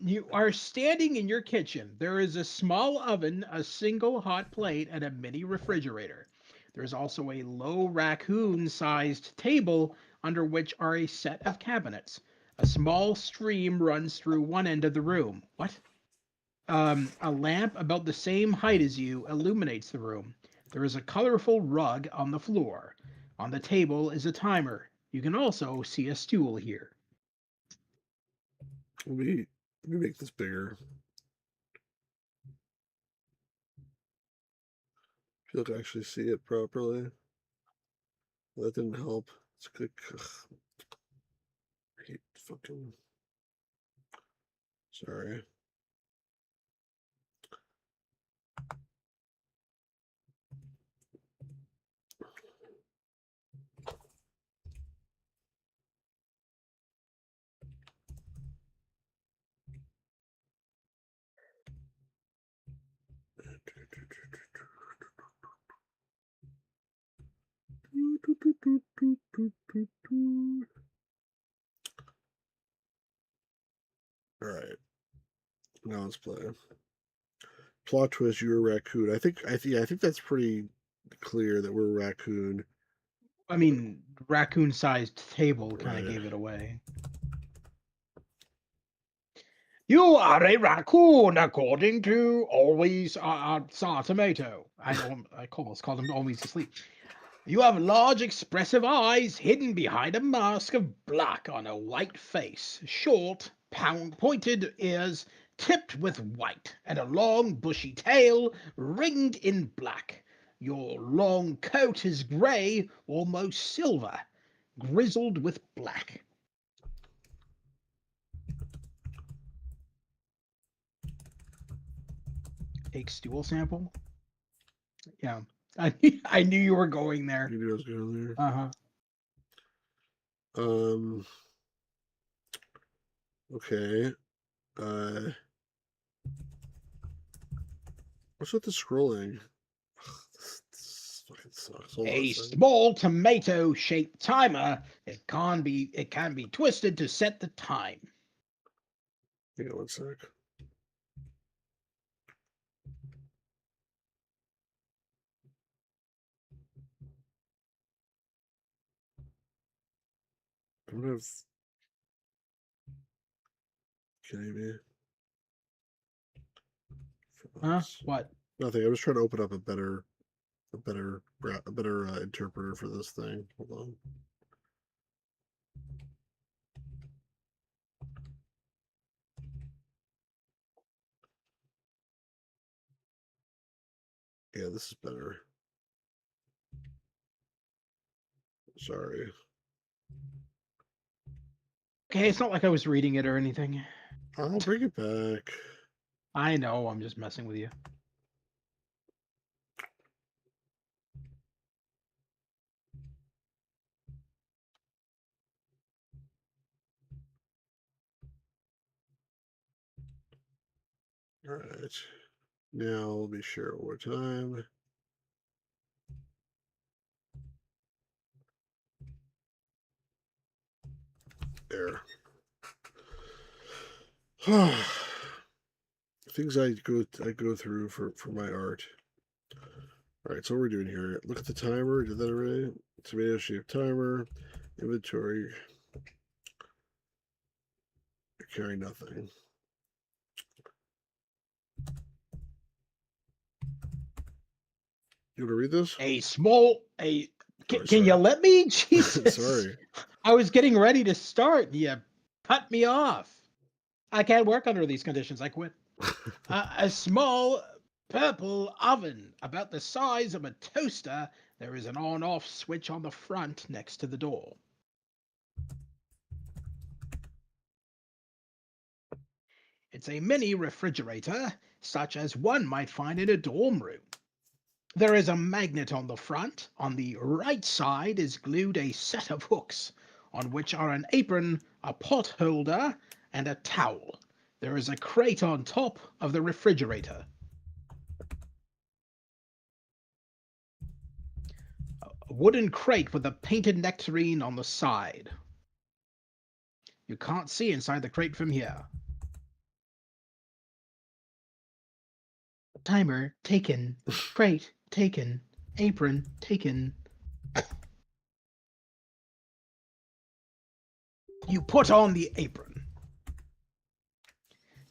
Speaker 2: you are standing in your kitchen. There is a small oven, a single hot plate, and a mini refrigerator. There is also a low raccoon-sized table under which are a set of cabinets. A small stream runs through one end of the room. What? A lamp about the same height as you illuminates the room. There is a colorful rug on the floor. On the table is a timer. You can also see a stool here.
Speaker 1: Let me make this bigger. If you can actually see it properly. That didn't help. It's good. I hate fucking. Sorry. All right. Now let's play. Plot twist: you're a raccoon. I think that's pretty clear that we're a raccoon.
Speaker 2: I mean, raccoon-sized table kind of
Speaker 1: Right.
Speaker 2: gave it away. You are a raccoon, according to Always Saw Tomato. I almost called him Always Asleep. You have large, expressive eyes hidden behind a mask of black on a white face, short, pointed ears tipped with white, and a long, bushy tail ringed in black. Your long coat is grey, almost silver, grizzled with black. Take stool sample. Yeah, I knew you were going there.
Speaker 1: You knew I was going there.
Speaker 2: Uh huh.
Speaker 1: Okay. What's with the scrolling? This fucking sucks. Hold on a
Speaker 2: A
Speaker 1: second.
Speaker 2: small tomato-shaped timer. It can be twisted to set the time.
Speaker 1: Hang on one sec. I'm gonna have. Kidding me?
Speaker 2: Huh? What?
Speaker 1: Nothing. I'm just trying to open up a better interpreter for this thing. Hold on. Yeah, this is better. Sorry.
Speaker 2: Okay, it's not like I was reading it or anything.
Speaker 1: I'll bring it back.
Speaker 2: I know, I'm just messing with you.
Speaker 1: All right. Now let me share it one more time. There. Things I go through for my art. All right, so what we're doing here. Look at the timer. Did that already? Tomato shape timer. Inventory. You're carrying nothing. You want to read this?
Speaker 2: Can you let me? Jesus.
Speaker 1: Sorry.
Speaker 2: I was getting ready to start. You cut me off. I can't work under these conditions. I quit. A small purple oven about the size of a toaster. There is an on-off switch on the front next to the door. It's a mini refrigerator, such as one might find in a dorm room. There is a magnet on the front. On the right side is glued a set of hooks, on which are an apron, a pot holder, and a towel. There is a crate on top of the refrigerator. A wooden crate with a painted nectarine on the side. You can't see inside the crate from here. Timer taken. Crate taken. Apron taken. You put on the apron.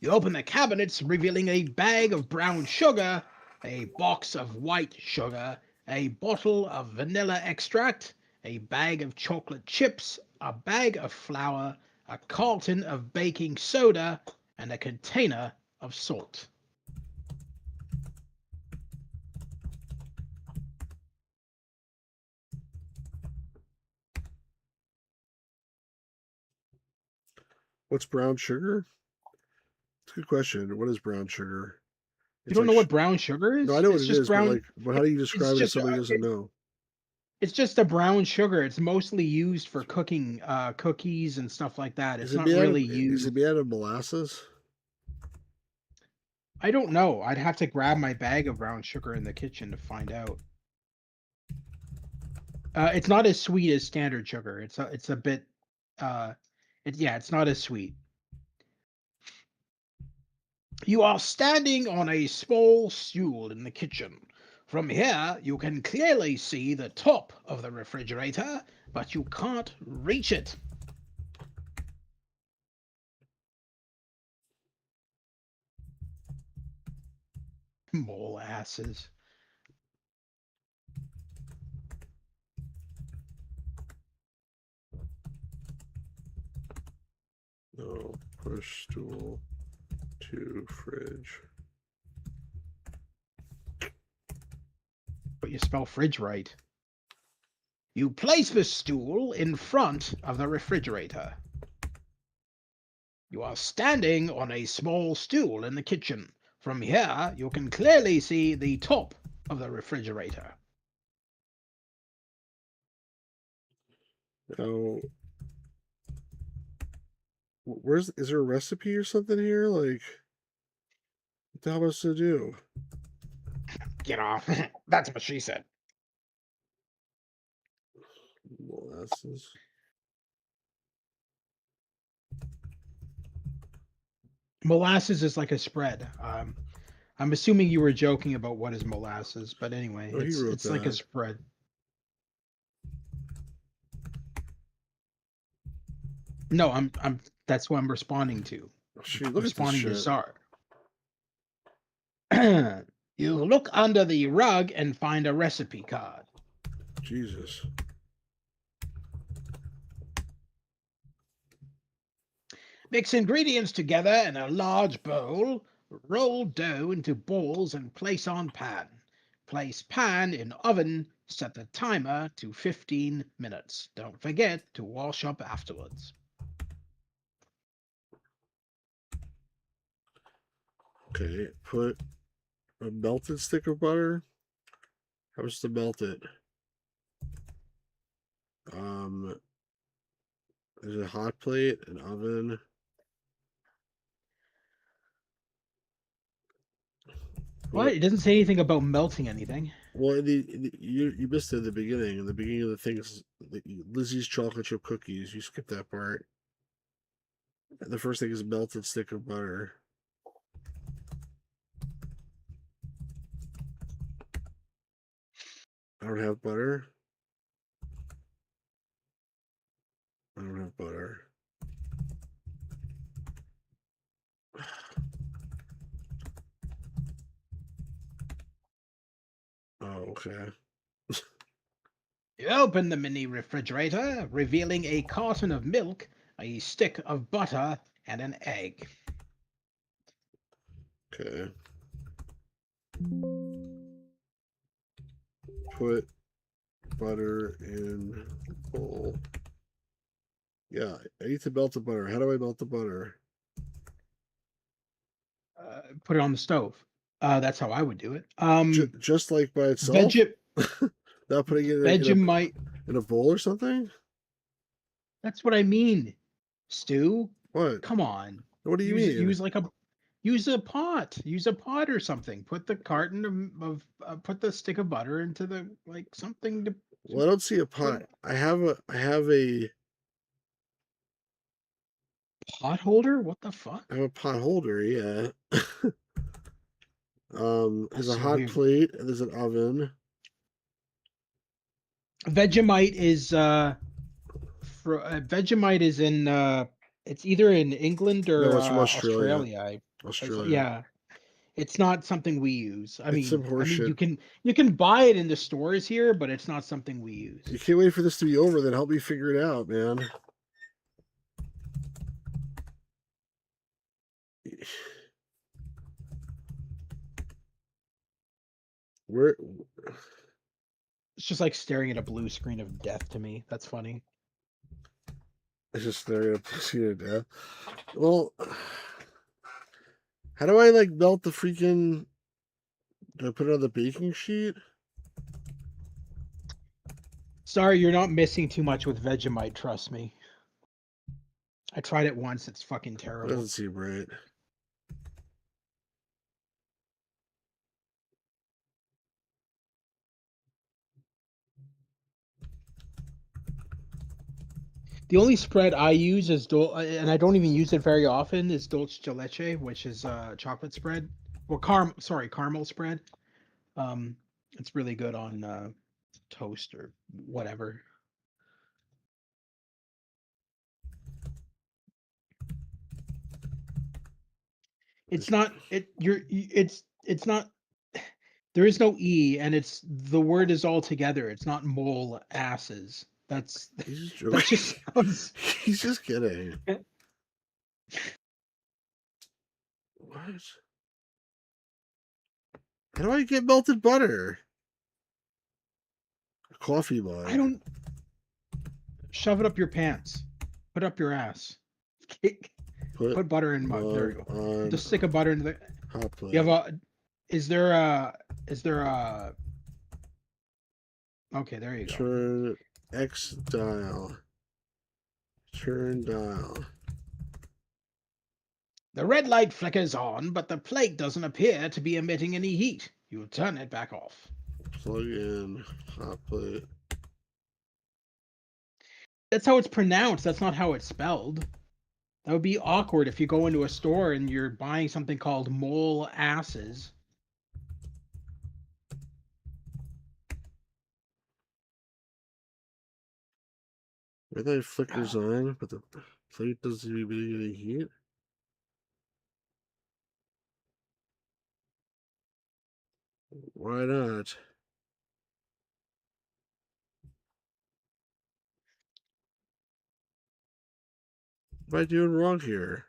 Speaker 2: You open the cabinets, revealing a bag of brown sugar, a box of white sugar, a bottle of vanilla extract, a bag of chocolate chips, a bag of flour, a carton of baking soda, and a container of salt.
Speaker 1: What's brown sugar? It's a good question. What is brown sugar?
Speaker 2: You don't know what brown sugar is?
Speaker 1: No, I know what
Speaker 2: It's
Speaker 1: it
Speaker 2: just
Speaker 1: is, but
Speaker 2: brown.
Speaker 1: how do you
Speaker 2: It's
Speaker 1: describe it if
Speaker 2: just
Speaker 1: somebody doesn't know?
Speaker 2: it's just a brown sugar. It's mostly used for cooking cookies and stuff like that. It's not really
Speaker 1: Is it
Speaker 2: used.
Speaker 1: made out of molasses?
Speaker 2: I don't know. I'd have to grab my bag of brown sugar in the kitchen to find out. It's not as sweet as standard sugar. It's a bit it's not as sweet. You are standing on a small stool in the kitchen. From here, you can clearly see the top of the refrigerator, but you can't reach it. Molasses.
Speaker 1: No. Push stool to fridge.
Speaker 2: But you spell fridge right. You place the stool in front of the refrigerator. You are standing on a small stool in the kitchen. From here, you can clearly see the top of the refrigerator.
Speaker 1: Now, is there a recipe or something here? Like, what the hell am I supposed to do?
Speaker 2: You know, that's what she said.
Speaker 1: Molasses.
Speaker 2: Molasses is like a spread. I'm assuming you were joking about what is molasses, but anyway,
Speaker 1: Oh, he wrote
Speaker 2: it's like a
Speaker 1: that.
Speaker 2: spread. No, I'm that's what I'm responding to.
Speaker 1: Oh, shoot, look at this
Speaker 2: Responding to
Speaker 1: shit.
Speaker 2: Czar. You look under the rug and find a recipe card.
Speaker 1: Jesus.
Speaker 2: Mix ingredients together in a large bowl. Roll dough into balls and place on pan. Place pan in oven. Set the timer to 15 minutes. Don't forget to wash up afterwards.
Speaker 1: Okay, put a melted stick of butter. How much to melt it? There's a hot plate, an oven.
Speaker 2: What? It doesn't say anything about melting anything.
Speaker 1: Well, you missed it at the beginning. In the beginning of the things, Lizzie's chocolate chip cookies. You skipped that part. The first thing is melted stick of butter. I don't have butter. I don't have butter. Oh, okay.
Speaker 2: You open the mini refrigerator, revealing a carton of milk, a stick of butter, and an egg.
Speaker 1: Okay. Put butter in bowl. Yeah, I need to melt the butter. How do I melt the butter?
Speaker 2: Put it on the stove. That's how I would do it.
Speaker 1: Just like by itself?
Speaker 2: Veg
Speaker 1: Not putting it like
Speaker 2: Vegemite.
Speaker 1: in a bowl or something?
Speaker 2: That's what I mean, Stu.
Speaker 1: What?
Speaker 2: Come on.
Speaker 1: What do you
Speaker 2: Use
Speaker 1: mean?
Speaker 2: use like a use a pot. Use a pot or something. Put the carton of put the stick of butter into the like something to.
Speaker 1: Well, I don't see a pot. I have a
Speaker 2: Pot holder? What the fuck?
Speaker 1: I have a pot holder, yeah. There's
Speaker 2: That's
Speaker 1: a
Speaker 2: so
Speaker 1: hot
Speaker 2: weird.
Speaker 1: plate and there's an oven.
Speaker 2: Vegemite is Vegemite is in it's either in England
Speaker 1: No,
Speaker 2: or
Speaker 1: it's from Australia.
Speaker 2: Australia.
Speaker 1: Australia.
Speaker 2: Yeah, it's not something we use.
Speaker 1: It's some
Speaker 2: I mean,
Speaker 1: horseshit.
Speaker 2: you can buy it in the stores here, but it's not something we use.
Speaker 1: You can't wait for this to be over, then help me figure it out, man. Where
Speaker 2: It's just like staring at a blue screen of death to me. That's funny.
Speaker 1: it's just staring at a pussy to death. Well, how do I like melt the freaking? Do I put it on the baking sheet?
Speaker 2: Sorry, you're not missing too much with Vegemite, trust me. I tried it once, it's fucking
Speaker 1: It
Speaker 2: terrible.
Speaker 1: doesn't seem right.
Speaker 2: The only spread I use is and I don't even use it very often, is dulce de leche, which is chocolate spread. Well, caramel spread. Um, it's really good on toast or whatever. It's not it. It's not. There is no e, and it's the word is all together. It's not mole asses. That's
Speaker 1: He's just joking.
Speaker 2: that just sounds.
Speaker 1: He's just kidding. What? How do I get melted butter? A coffee mug.
Speaker 2: I don't shove it up your pants. Put it up your ass. Put butter in mug. There you go. Just stick a butter into the.
Speaker 1: Hot plate.
Speaker 2: You have a. Is there a? Okay, there you go.
Speaker 1: Turn X dial. Turn dial.
Speaker 2: The red light flickers on, but the plate doesn't appear to be emitting any heat. You'll turn it back off.
Speaker 1: Plug in hot plate.
Speaker 2: That's how it's pronounced. That's not how it's spelled. That would be awkward if you go into a store and you're buying something called mole asses.
Speaker 1: Red light flickers on, but the plate doesn't emit any heat. Why not? What am I doing wrong here?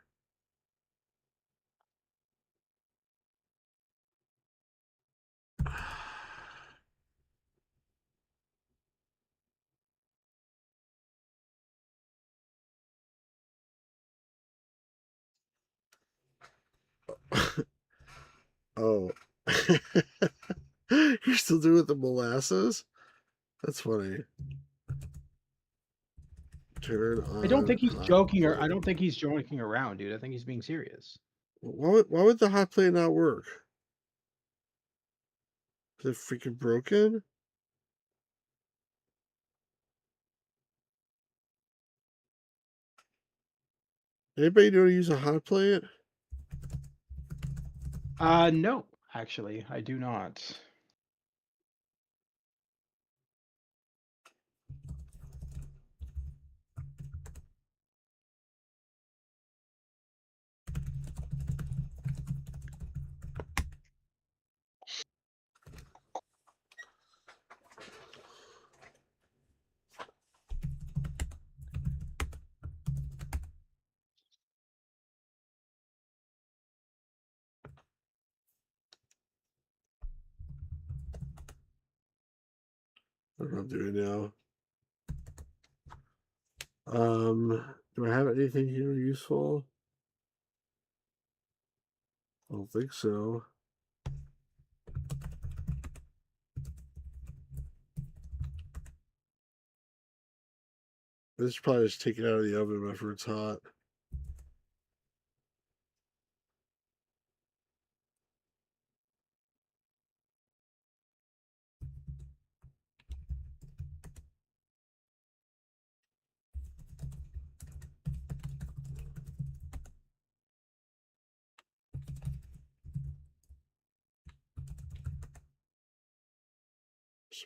Speaker 1: Oh. You're still doing the molasses? That's funny. Turn on
Speaker 2: I don't think he's
Speaker 1: hot
Speaker 2: joking, or I
Speaker 1: plate.
Speaker 2: don't think he's joking around, dude. I think he's being serious.
Speaker 1: Why would the hot plate not work? Is it freaking broken? Anybody know how to use a hot plate?
Speaker 2: No, actually, I do not.
Speaker 1: I don't know what I'm doing now. Do I have anything here useful? I don't think so. This is probably just take it out of the oven after it's hot.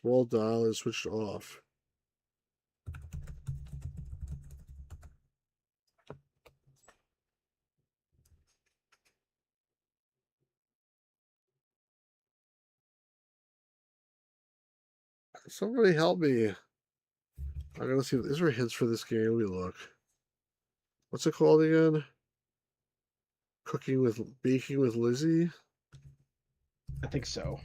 Speaker 1: Small dial is switched off. Somebody help me. I gotta see. Is there hints for this game? Let me look. What's it called again? Baking with Lizzie?
Speaker 2: I think so.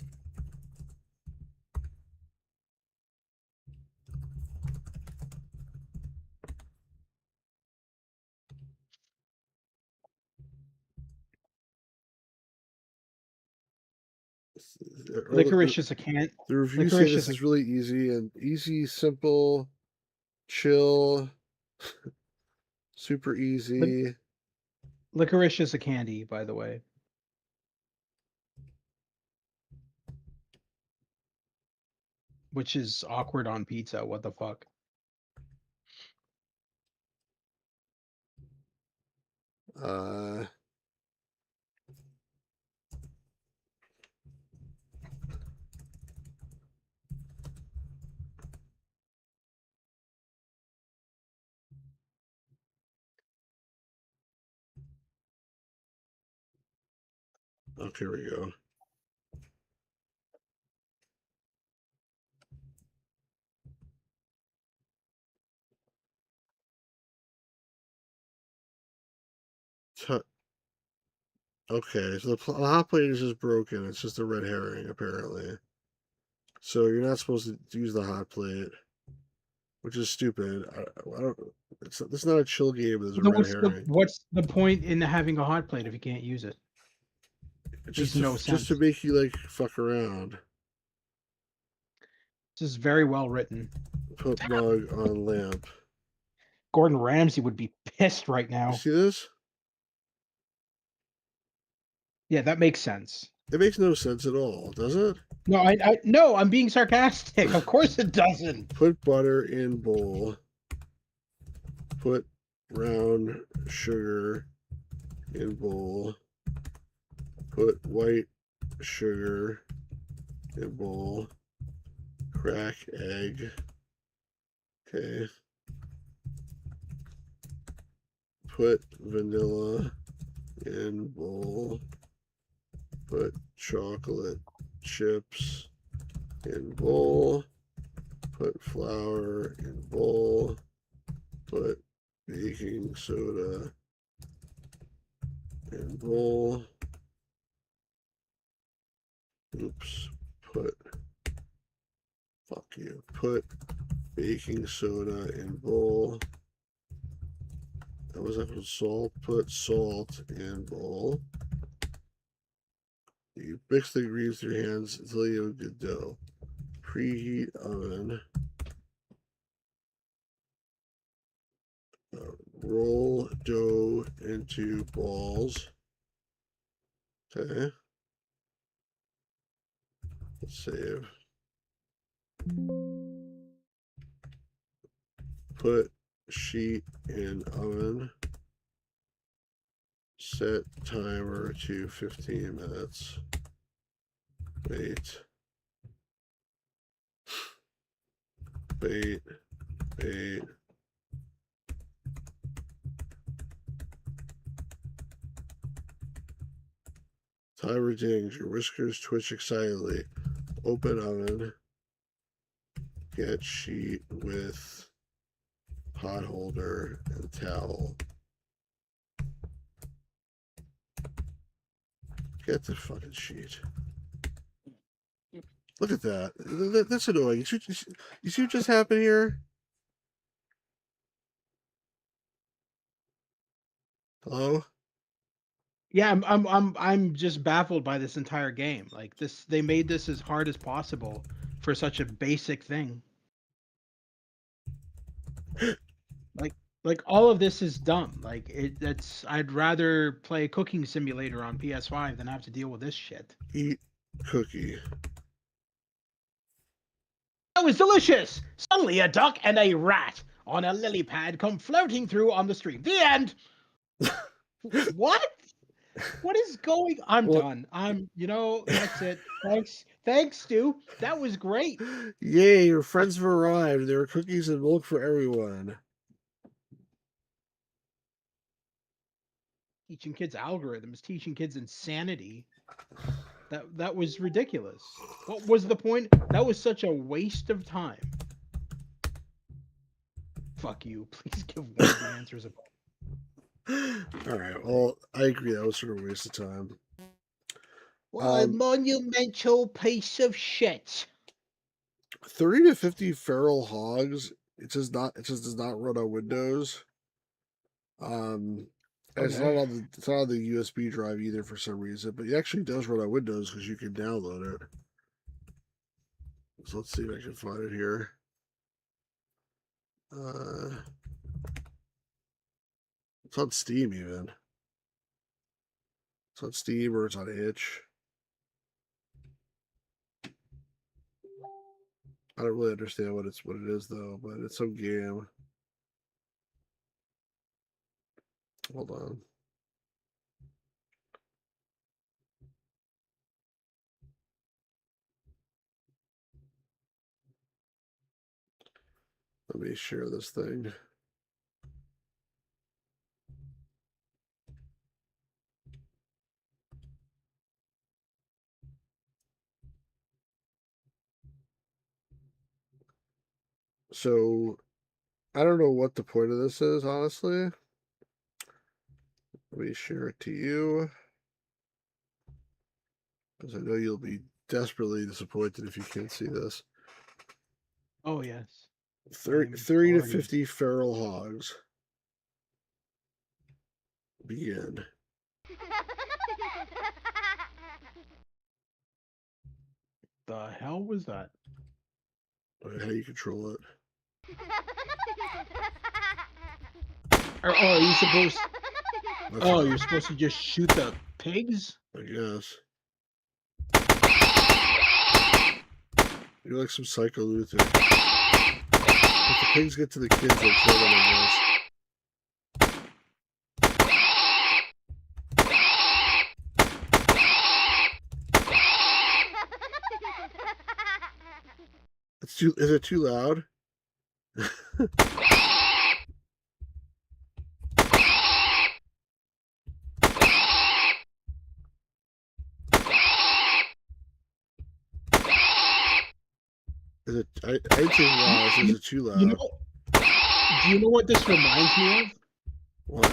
Speaker 2: Licorice is a can.
Speaker 1: The reviews say
Speaker 2: Licorice
Speaker 1: this
Speaker 2: is a
Speaker 1: is really easy, simple, chill, super
Speaker 2: lic-
Speaker 1: easy.
Speaker 2: licorice is a candy, by the way. Which is awkward on pizza. What the fuck?
Speaker 1: Uh, okay, here we go. Okay, so the hot plate is just broken. It's just a red herring, apparently. So you're not supposed to use the hot plate, which is stupid. I don't. This is not a chill game. There's a
Speaker 2: Then
Speaker 1: red herring.
Speaker 2: what's the point in having a hot plate if you can't use it? Makes no
Speaker 1: Just to
Speaker 2: sense.
Speaker 1: make you like fuck around.
Speaker 2: This is very well written.
Speaker 1: Put mug on lamp.
Speaker 2: Gordon Ramsay would be pissed right
Speaker 1: You
Speaker 2: now.
Speaker 1: see this?
Speaker 2: Yeah, that makes sense.
Speaker 1: It makes no sense at all, does it?
Speaker 2: No, no, I'm being sarcastic. Of course it doesn't.
Speaker 1: Put butter in bowl. Put brown sugar in bowl. Put white sugar in bowl. Crack egg. Okay. Put vanilla in bowl. Put chocolate chips in bowl. Put flour in bowl. Put baking soda in bowl. Oops. Fuck you. Put baking soda in bowl. That was after salt. Put salt in bowl. You mix the ingredients with your hands until you have a good dough. Preheat oven. Roll dough into balls. Okay. Let's save. Put sheet in oven. Set timer to 15 minutes. Wait. Wait. Wait. Timer dings. Your whiskers twitch excitedly. Open oven. Get sheet with pot holder and towel. Get the fucking sheet. Look at that. That's annoying. You see what just happened here? Hello?
Speaker 2: Yeah, I'm just baffled by this entire game. Like this, they made this as hard as possible for such a basic thing. Like all of this is dumb. Like I'd rather play a cooking simulator on PS5 than have to deal with this shit.
Speaker 1: Eat cookie.
Speaker 2: That was delicious. Suddenly, a duck and a rat on a lily pad come floating through on the stream. The end. What? What is going? I'm done. That's it. Thanks, Stu. That was great.
Speaker 1: Yay, your friends have arrived. There are cookies and milk for everyone.
Speaker 2: Teaching kids algorithms, teaching kids insanity. That was ridiculous. What was the point? That was such a waste of time. Fuck you. Please give one of the answers.
Speaker 1: All right. Well, I agree. That was sort of a waste of time.
Speaker 2: What a monumental piece of shit.
Speaker 1: 30 to 50 feral hogs. It just does not run on Windows. It's not on the USB drive either for some reason, but it actually does run on Windows because you can download it. So let's see if I can find it here. It's on Steam even. It's on Steam or it's on Itch. I don't really understand what it is though, but it's some game. Hold on. Let me share this thing. So, I don't know what the point of this is, honestly. Let me share it to you. Because I know you'll be desperately disappointed if you can't see this.
Speaker 2: Oh, yes.
Speaker 1: 30 to 50 feral hogs. Begin.
Speaker 2: The hell was that?
Speaker 1: How do you control it?
Speaker 2: Are you supposed? You're supposed to just shoot the pigs?
Speaker 1: I guess. You're like some Psycho Luther. If the pigs get to the kids, they'll kill them, I guess. Is it too loud? Is it? I change loud. Is it too loud?
Speaker 2: Do you know what this reminds me of?
Speaker 1: What?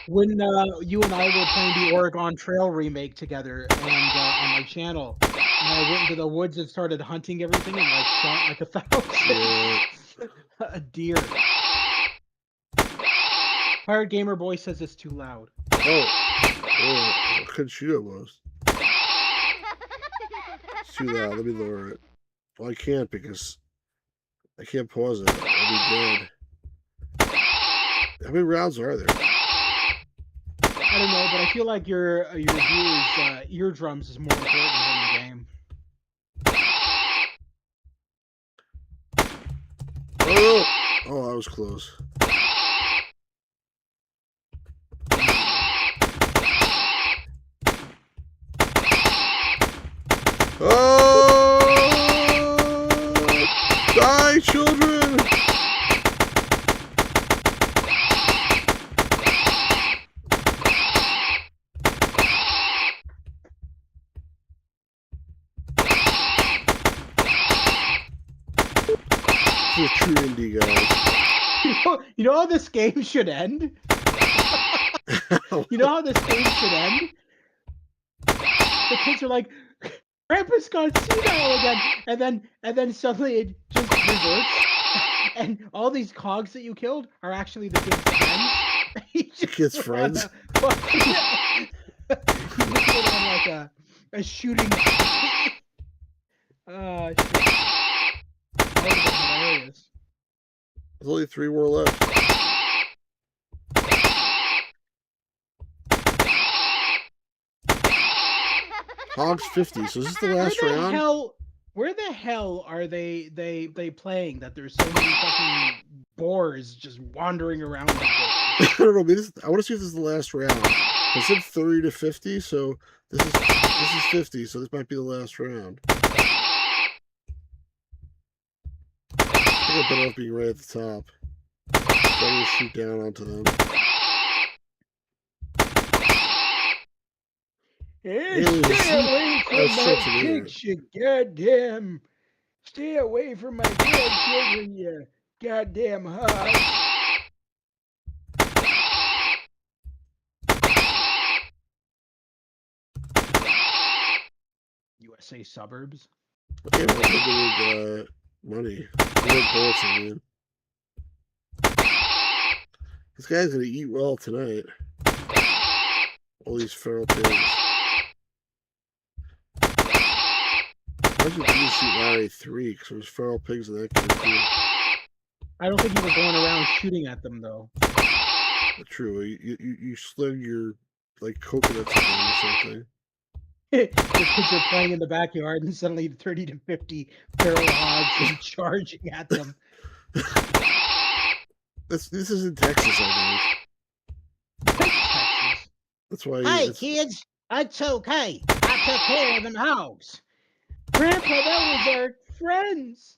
Speaker 2: When you and I were playing the Oregon Trail remake together, and on my channel, and I went into the woods and started hunting everything, and like shot like 1,000 a deer. Pirate Gamer Boy says it's too loud.
Speaker 1: Oh, couldn't shoot almost. It's too loud. Let me lower it. Well, I can't because I can't pause it. I'll be dead. How many rounds are there?
Speaker 2: I don't know, but I feel like your viewers' eardrums is more important than the game.
Speaker 1: Oh, that was close. Oh! Die, children! This is a true indie, guys.
Speaker 2: You know how this game should end? You know how this game should end? The kids are like, Grandpa's got senile again, and then suddenly it just reverts, and all these cogs that you killed are actually the kid's friends.
Speaker 1: The kid's friends?
Speaker 2: He just went on like a shooting. Shit. That would have been hilarious.
Speaker 1: There's only 3 more left. Hogs 50. So is this the last round?
Speaker 2: Where the hell are they playing that there's so many fucking boars just wandering around like this?
Speaker 1: I don't know. I want to see if this is the last round. I said 30 to 50, so this is 50, so this might be the last round. I think I'm better off being right at the top. Trying to shoot down onto them.
Speaker 2: Hey, stay away from my pigs, you goddamn! Stay away from my grandchildren, you goddamn hog! USA suburbs.
Speaker 1: Yeah, we need money. We need bullets, I mean. This guy's gonna eat well tonight. All these feral pigs. Why'd you shoot Larry 3? Because there's feral pigs in that game too.
Speaker 2: I don't think you were going around shooting at them though.
Speaker 1: True. You slid your like coconuts at them or something.
Speaker 2: The kids are playing in the backyard and suddenly 30 to 50 feral hogs are charging at them.
Speaker 1: This is in Texas, I think.
Speaker 2: Texas.
Speaker 1: That's why.
Speaker 2: Hey kids, it's okay. I took care of them hogs. Grandpa, that was our friends.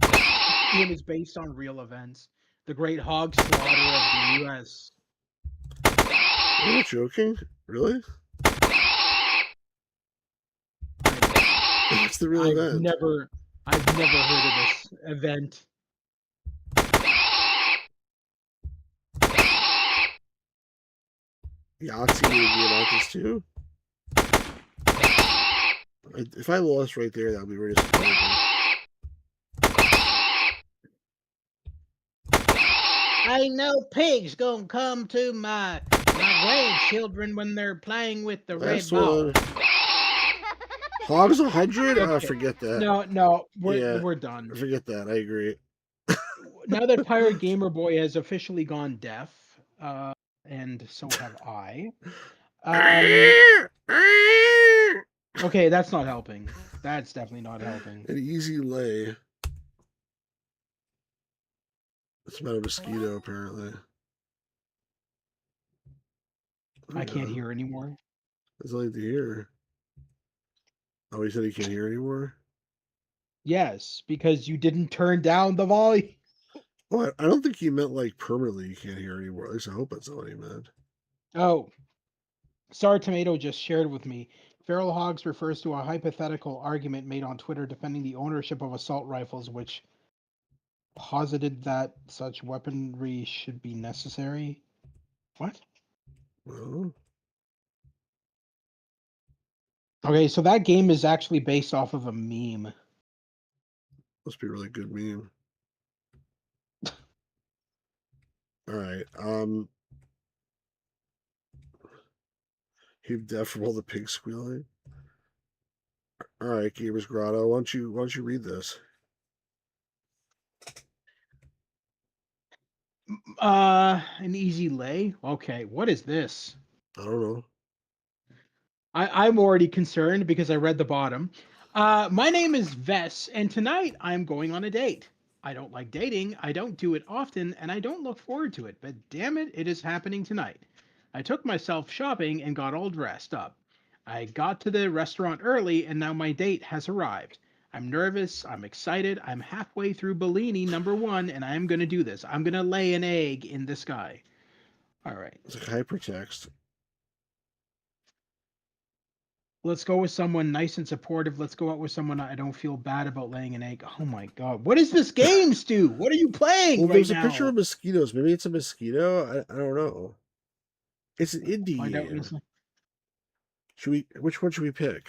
Speaker 2: The game is based on real events. The Great Hog Slaughter of the U.S.
Speaker 1: Are you joking? Really? That's the real event.
Speaker 2: I've never heard of this event.
Speaker 1: Yahtzee would be about this too. If I lost right there, that would be really disappointing.
Speaker 2: Ain't no pigs gonna come to my grandchildren when they're playing with the red ball.
Speaker 1: Hogs 100? Okay. Oh, forget that.
Speaker 2: No, we're done.
Speaker 1: Forget that. I agree.
Speaker 2: Now that Pirate Gamer Boy has officially gone deaf, and so have I. Okay, that's not helping. That's definitely not helping.
Speaker 1: An easy lay. It's about a mosquito, apparently.
Speaker 2: I can't hear anymore.
Speaker 1: There's nothing to hear. Oh, he said he can't hear anymore?
Speaker 2: Yes, because you didn't turn down the volume.
Speaker 1: Oh, I don't think he meant like permanently you can't hear anymore. At least I hope that's not what he meant.
Speaker 2: Oh. Sour Tomato just shared with me. Feral hogs refers to a hypothetical argument made on Twitter defending the ownership of assault rifles, which posited that such weaponry should be necessary. What?
Speaker 1: Well.
Speaker 2: Okay, so that game is actually based off of a meme.
Speaker 1: Must be a really good meme. All right. He'd deaf from all the pig squealing. All right, Gamers Grotto, why don't you read this?
Speaker 2: An easy lay. Okay, what is this?
Speaker 1: I don't know.
Speaker 2: I'm already concerned because I read the bottom. My name is Vess, and tonight I'm going on a date. I don't like dating, I don't do it often, and I don't look forward to it, but damn it, it is happening tonight. I took myself shopping and got all dressed up. I got to the restaurant early, and now my date has arrived. I'm nervous, I'm excited, I'm halfway through Bellini #1, and I'm gonna do this. I'm gonna lay an egg in the sky. All right.
Speaker 1: It's like hypertext.
Speaker 2: Let's go with someone nice and supportive. Let's go out with someone I don't feel bad about laying an egg. Oh my god. What is this game, Stu? What are you playing
Speaker 1: Well,
Speaker 2: right
Speaker 1: there's a picture
Speaker 2: now?
Speaker 1: of mosquitoes. Maybe it's a mosquito. I don't know. It's an
Speaker 2: We'll
Speaker 1: indie
Speaker 2: find out in a
Speaker 1: game.
Speaker 2: second.
Speaker 1: Which one should we pick?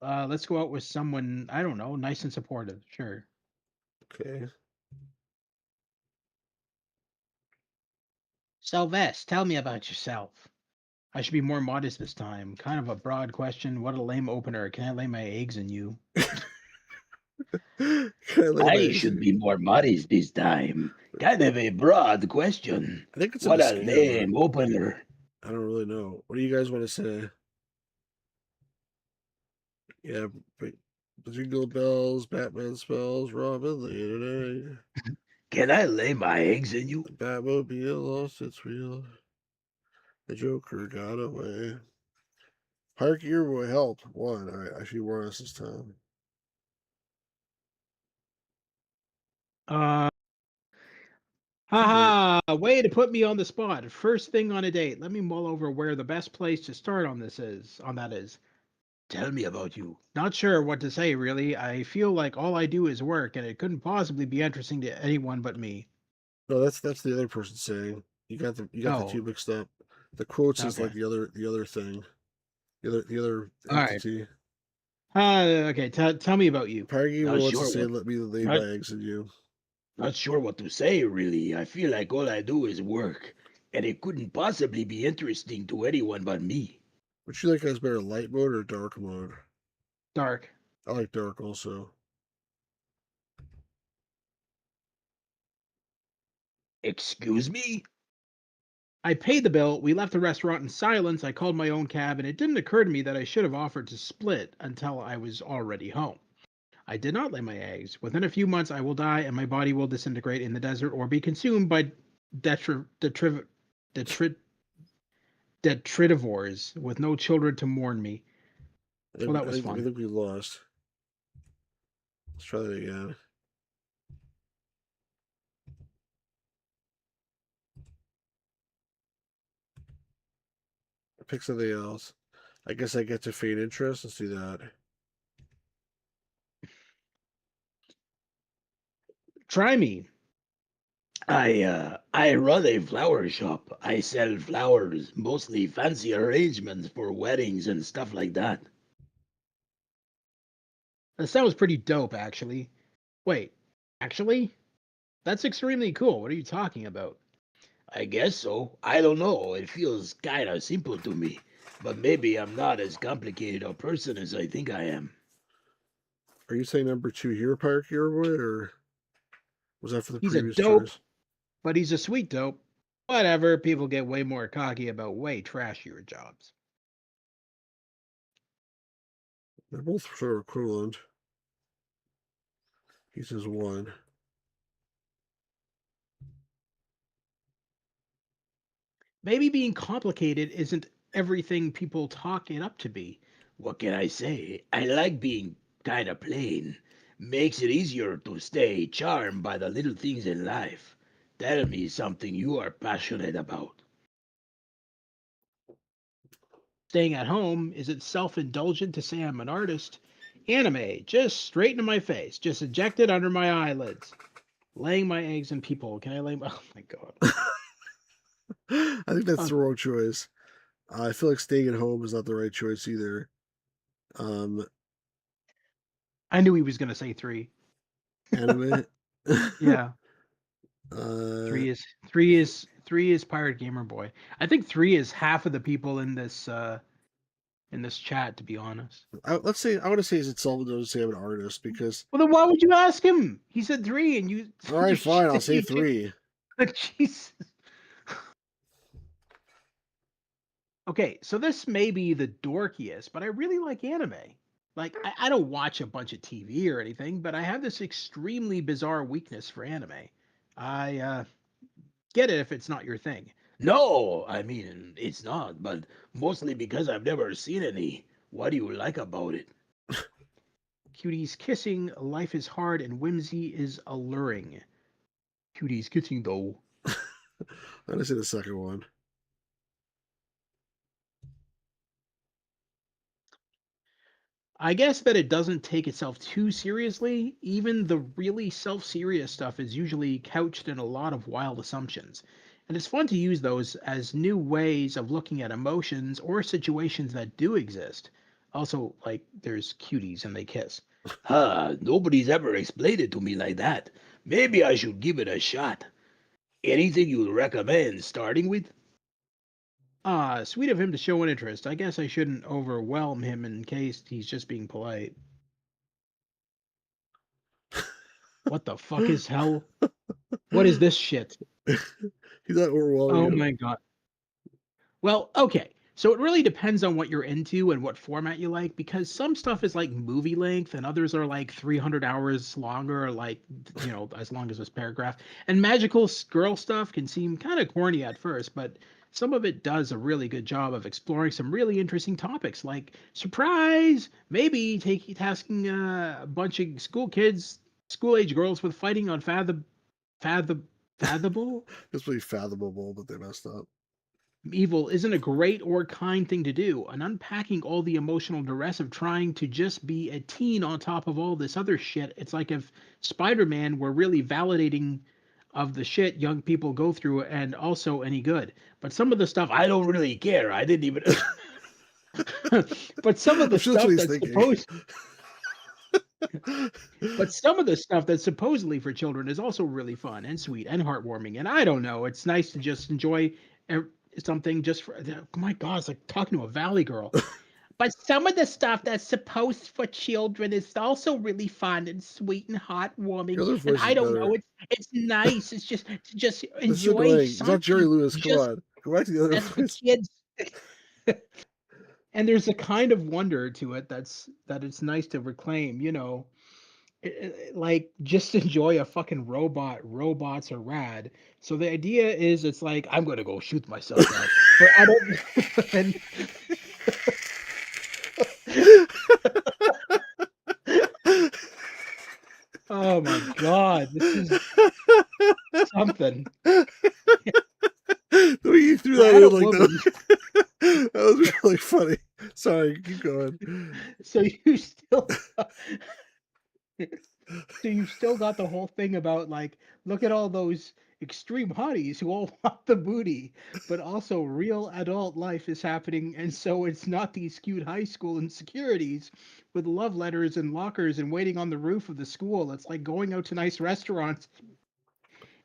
Speaker 2: Let's go out with someone, I don't know, nice and supportive. Sure.
Speaker 1: Okay.
Speaker 2: Sylvester, tell me about yourself. I should be more modest this time. Kind of a broad question. What a lame opener. Can I lay my eggs in you?
Speaker 1: Can I lay my
Speaker 4: I
Speaker 1: eggs in
Speaker 4: should
Speaker 1: you?
Speaker 4: be more modest this time. Kind of a broad question.
Speaker 1: I think it's a
Speaker 4: What a
Speaker 1: mosquito.
Speaker 4: lame opener.
Speaker 1: I don't really know. What do you guys want to say? Yeah, but Jingle Bells, Batman spells, Robin laid an egg.
Speaker 4: Can I lay my eggs in you?
Speaker 1: The Batmobile lost its wheel. The Joker got away. Park Your Boy help. One. All right, I should warn us this time.
Speaker 2: Uh
Speaker 1: Great.
Speaker 2: Haha, way to put me on the spot. First thing on a date. Let me mull over where the best place to start on this is. On that is.
Speaker 4: Tell me about you.
Speaker 2: Not sure what to say, really. I feel like all I do is work, and it couldn't possibly be interesting to anyone but me.
Speaker 1: No, that's the other person saying. You got the two
Speaker 2: Oh,
Speaker 1: mixed up. The quotes is
Speaker 2: okay.
Speaker 1: like the other thing. The other
Speaker 2: All right.
Speaker 1: entity.
Speaker 2: Okay. Tell me about you.
Speaker 1: Parky
Speaker 4: Not
Speaker 1: wants to
Speaker 4: sure
Speaker 1: say
Speaker 4: what
Speaker 1: let me lay
Speaker 4: not,
Speaker 1: my eggs in you.
Speaker 4: not sure what to say really. I feel like all I do is work. And it couldn't possibly be interesting to anyone but me.
Speaker 1: Would you like guys better light mode or dark mode?
Speaker 2: Dark.
Speaker 1: I like dark also.
Speaker 4: Excuse me?
Speaker 2: I paid the bill. We left the restaurant in silence. I called my own cab, and it didn't occur to me that I should have offered to split until I was already home. I did not lay my eggs. Within a few months, I will die, and my body will disintegrate in the desert or be consumed by detri- detritivores with no children to mourn me. Well, that was
Speaker 1: I
Speaker 2: fun.
Speaker 1: think we lost. Let's try that again. Pick something else. I guess I get to feign interest. Let's do that.
Speaker 2: Try me.
Speaker 4: I run a flower shop. I sell flowers, mostly fancy arrangements for weddings and stuff like that.
Speaker 2: That sounds pretty dope, actually. Wait, actually? That's extremely cool. What are you talking about?
Speaker 4: I guess so. I don't know. It feels kind of simple to me. But maybe I'm not as complicated a person as I think I am.
Speaker 1: Are you saying number 2 here, Park Hero Boy, or was that for the
Speaker 2: He's a
Speaker 1: previous
Speaker 2: dope,
Speaker 1: choice?
Speaker 2: but he's a sweet dope. Whatever, people get way more cocky about way trashier jobs.
Speaker 1: They're both sort of equivalent. He says 1.
Speaker 2: Maybe being complicated isn't everything people talk it up to be.
Speaker 4: What can I say? I like being kind of plain. Makes it easier to stay charmed by the little things in life. Tell me something you are passionate about.
Speaker 2: Staying at home, is it self indulgent to say I'm an artist? Anime, just straight into my face, just ejected under my eyelids. Laying my eggs in people. Can I lay my. Oh my god.
Speaker 1: I think that's
Speaker 2: Uh,
Speaker 1: the wrong choice. I feel like staying at home is not the right choice either.
Speaker 2: I knew he was going to say 3.
Speaker 1: Anime.
Speaker 2: Yeah.
Speaker 1: Uh,
Speaker 2: 3 is Pirate Gamer Boy. I think 3 is half of the people in this chat, to be honest.
Speaker 1: let's say I want to say it's Sullivan doesn't say I'm an artist because.
Speaker 2: Well, then why would you ask him? He said 3, and you.
Speaker 1: All right, fine. I'll say 3.
Speaker 2: Jesus. Okay, so this may be the dorkiest, but I really like anime. Like, I don't watch a bunch of TV or anything, but I have this extremely bizarre weakness for anime. I get it if it's not your thing.
Speaker 4: No, I mean, it's not, but mostly because I've never seen any. What do you like about it?
Speaker 2: Cuties kissing, life is hard, and whimsy is alluring. Cuties kissing, though.
Speaker 1: I'm gonna say the second one.
Speaker 2: I guess that it doesn't take itself too seriously. Even the really self serious stuff is usually couched in a lot of wild assumptions. And it's fun to use those as new ways of looking at emotions or situations that do exist. Also, like, there's cuties and they kiss.
Speaker 4: Huh, nobody's ever explained it to me like that. Maybe I should give it a shot. Anything you'd recommend starting with?
Speaker 2: Ah, sweet of him to show an interest. I guess I shouldn't overwhelm him in case he's just being polite. What the fuck is hell? What is this shit?
Speaker 1: He's not overwhelming
Speaker 2: Oh
Speaker 1: him.
Speaker 2: my god. Well, okay. So it really depends on what you're into and what format you like, because some stuff is like movie length and others are like 300 hours longer, like, as long as this paragraph. And girl stuff can seem kind of corny at first, but some of it does a really good job of exploring some really interesting topics, like surprise, maybe tasking a bunch of school age girls with fighting on fathomable
Speaker 1: It's really fathomable, but they messed up.
Speaker 2: evil isn't a great or kind thing to do, and unpacking all the emotional duress of trying to just be a teen on top of all this other shit. It's like if Spider-Man were really validating of the shit young people go through and also any good. But some of the stuff
Speaker 4: I don't really care. I didn't even.
Speaker 2: but some of the
Speaker 1: I'm sure that's what
Speaker 2: stuff
Speaker 1: he's
Speaker 2: that's
Speaker 1: thinking.
Speaker 2: supposed but some of the stuff that's supposedly for children is also really fun and sweet and heartwarming. And I don't know, it's nice to just enjoy something just for. Oh my god, it's like talking to a valley girl. But some of the stuff that's supposed for children is also really fun and sweet and
Speaker 1: Your
Speaker 2: heartwarming.
Speaker 1: other
Speaker 2: And
Speaker 1: voice is
Speaker 2: I don't know,
Speaker 1: better.
Speaker 2: it's nice. It's just to just
Speaker 1: This is
Speaker 2: enjoy
Speaker 1: annoying. It's not Jerry
Speaker 2: something
Speaker 1: Lewis. Come
Speaker 2: just
Speaker 1: on. Go back to the other
Speaker 2: that's for
Speaker 1: voice.
Speaker 2: kids. And there's a kind of wonder to it that it's nice to reclaim, like just enjoy a fucking robot. Robots are rad. So the idea is it's like I'm gonna go shoot myself now. But I don't and oh my god, this is something.
Speaker 1: The way you threw
Speaker 2: For
Speaker 1: that in
Speaker 2: adult
Speaker 1: like
Speaker 2: women,
Speaker 1: that, that was really funny. Sorry, keep going.
Speaker 2: so you still so you've still got the whole thing about like, look at all those extreme hotties who all want the booty, but also real adult life is happening, and so it's not these cute high school insecurities with love letters and lockers and waiting on the roof of the school. It's like going out to nice restaurants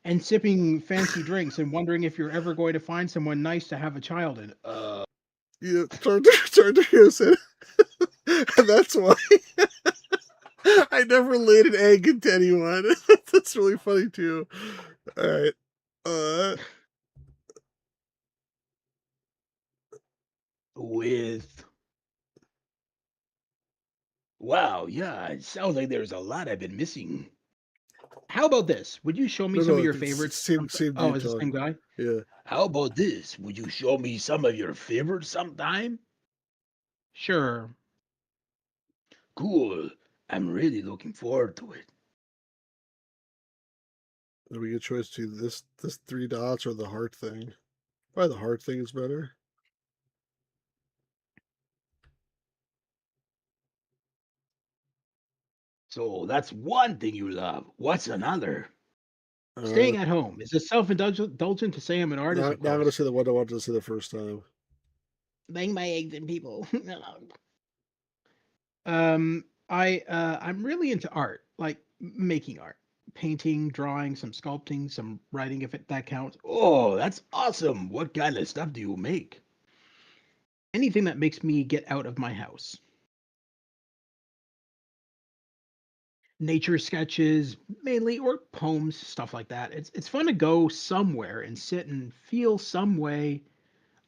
Speaker 2: and sipping fancy drinks and wondering if you're ever going to find someone nice to have a child in.
Speaker 1: Yeah, turn to him said, and that's why I never laid an egg into anyone. That's really funny too. All right.
Speaker 4: With. Wow, yeah, it sounds like there's a lot I've been missing.
Speaker 2: How about this? Would you show me some
Speaker 1: No,
Speaker 2: of your
Speaker 1: it's
Speaker 2: favorites?
Speaker 1: same
Speaker 2: Oh,
Speaker 1: dude
Speaker 2: is the same
Speaker 1: talking.
Speaker 2: guy?
Speaker 1: Yeah.
Speaker 4: How about this? Would you show me some of your favorites sometime?
Speaker 2: Sure.
Speaker 4: Cool. I'm really looking forward to it.
Speaker 1: Then we get choice to this 3 dots or the heart thing. Probably the heart thing is better.
Speaker 4: So that's one thing you love. What's another?
Speaker 1: Uh,
Speaker 2: Staying at home. Is it self-indulgent to say I'm an artist?
Speaker 1: now,
Speaker 2: Of
Speaker 1: now I'm gonna
Speaker 2: course.
Speaker 1: say the one I wanted to say the first time.
Speaker 2: Laying my eggs in people. I'm really into art, like making art. painting, drawing, some sculpting, some writing, if that counts.
Speaker 4: Oh, that's awesome. What kind of stuff do you make?
Speaker 2: Anything that makes me get out of my house. Nature sketches mainly, or poems, stuff like that. It's fun to go somewhere and sit and feel some way,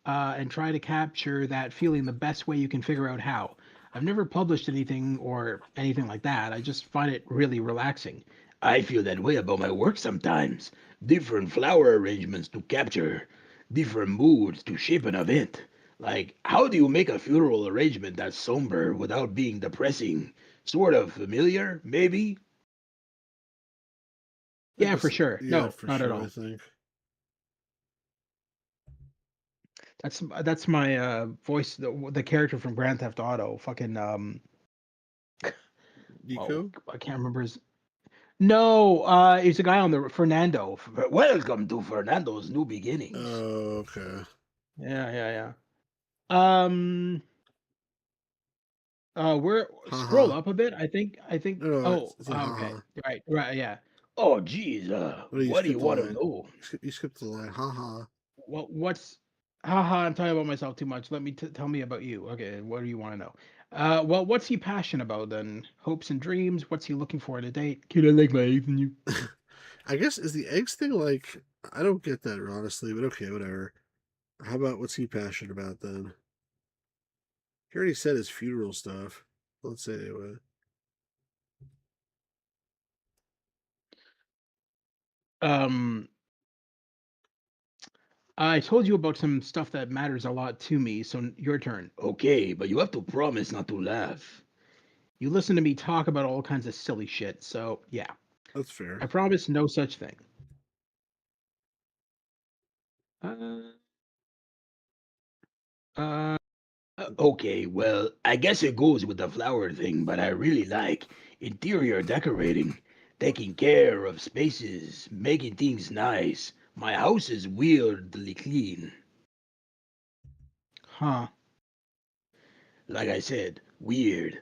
Speaker 2: and try to capture that feeling the best way you can figure out how. I've never published anything or anything like that. I just find it really relaxing.
Speaker 4: I feel that way about my work sometimes. Different flower arrangements to capture, different moods to shape an event. Like, how do you make a funeral arrangement that's somber without being depressing? Sort of familiar, maybe?
Speaker 1: I
Speaker 2: Yeah, for
Speaker 1: guess,
Speaker 2: sure.
Speaker 1: yeah,
Speaker 2: No,
Speaker 1: for
Speaker 2: not at
Speaker 1: sure. I
Speaker 2: all.
Speaker 1: think
Speaker 2: That's my voice, the character from Grand Theft Auto. Fucking oh,
Speaker 1: Nico.
Speaker 2: I can't remember his. No, he's a guy on the Fernando.
Speaker 4: Welcome to Fernando's New Beginnings.
Speaker 1: Oh, okay.
Speaker 2: Yeah. Um, where scroll
Speaker 1: Haha.
Speaker 2: up a bit. I think.
Speaker 1: No, no,
Speaker 2: Oh,
Speaker 1: it's a
Speaker 2: okay.
Speaker 1: haha.
Speaker 2: Right. Yeah.
Speaker 4: Oh, geez,
Speaker 1: What do you
Speaker 4: what do you
Speaker 1: skip the
Speaker 4: want to
Speaker 1: line?
Speaker 4: know?
Speaker 1: You skipped the line. Haha.
Speaker 2: Well, what's haha, I'm talking about myself too much. Let me tell me about you. Okay, what do you want to know? Well, what's he passionate about then? Hopes and dreams. What's he looking for in a date? Can I like my eggs and you?
Speaker 1: I guess is the eggs thing like I don't get that honestly, but okay, whatever. How about what's he passionate about then? He already said his funeral stuff. Let's say anyway.
Speaker 2: Um, I told you about some stuff that matters a lot to me. So your turn.
Speaker 4: Okay, but you have to promise not to laugh.
Speaker 2: You listen to me talk about all kinds of silly shit. So yeah,
Speaker 1: That's fair.
Speaker 2: I promise no such thing. Uh, uh,
Speaker 4: Okay, well, I guess it goes with the flower thing, but I really like interior decorating, taking care of spaces, making things nice. My house is weirdly clean.
Speaker 2: huh.
Speaker 4: Like I said, weird.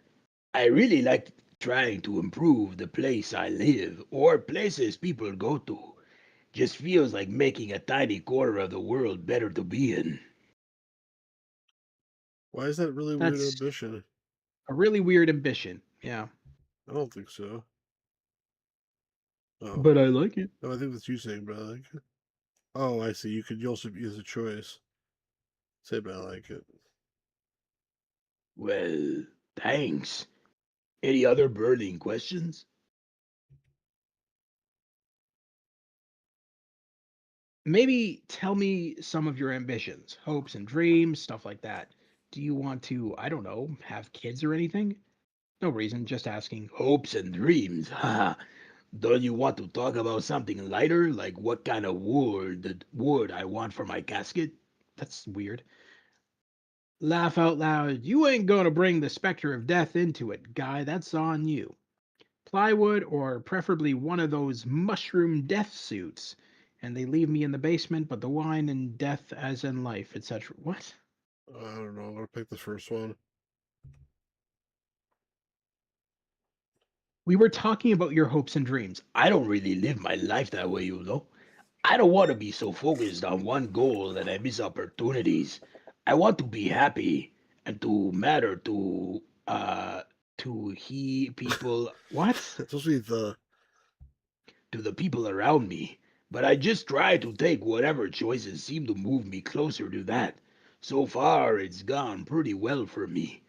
Speaker 4: I really like trying to improve the place I live or places people go to. Just feels like making a tiny corner of the world better to be in.
Speaker 1: Why is that really weird
Speaker 2: That's
Speaker 1: ambition?
Speaker 2: a really weird ambition. Yeah,
Speaker 1: I don't think so. Oh.
Speaker 2: but I like it.
Speaker 1: No, I think that's you saying, but I like it. Oh, I see. You also use a choice. Say but I like it.
Speaker 4: Well, thanks. Any other burning questions?
Speaker 2: Maybe tell me some of your ambitions, hopes and dreams, stuff like that. Do you want to, I don't know, have kids or anything? No reason, just asking.
Speaker 4: Hopes and dreams. Haha. Don't you want to talk about something lighter, like what kind of wood I want for my casket?
Speaker 2: That's weird. Laugh out loud. You ain't gonna bring the specter of death into it, guy. That's on you. Plywood, or preferably one of those mushroom death suits. And they leave me in the basement, but the wine and death as in life, etc. What?
Speaker 1: I don't know. I'm gonna pick the first one.
Speaker 2: We were talking about your hopes and dreams.
Speaker 4: I don't really live my life that way, you know. I don't want to be so focused on one goal that I miss opportunities. I want to be happy and to matter to he people
Speaker 2: What?
Speaker 1: It's supposed to be the.
Speaker 4: to the people around me. But I just try to take whatever choices seem to move me closer to that. So far, it's gone pretty well for me.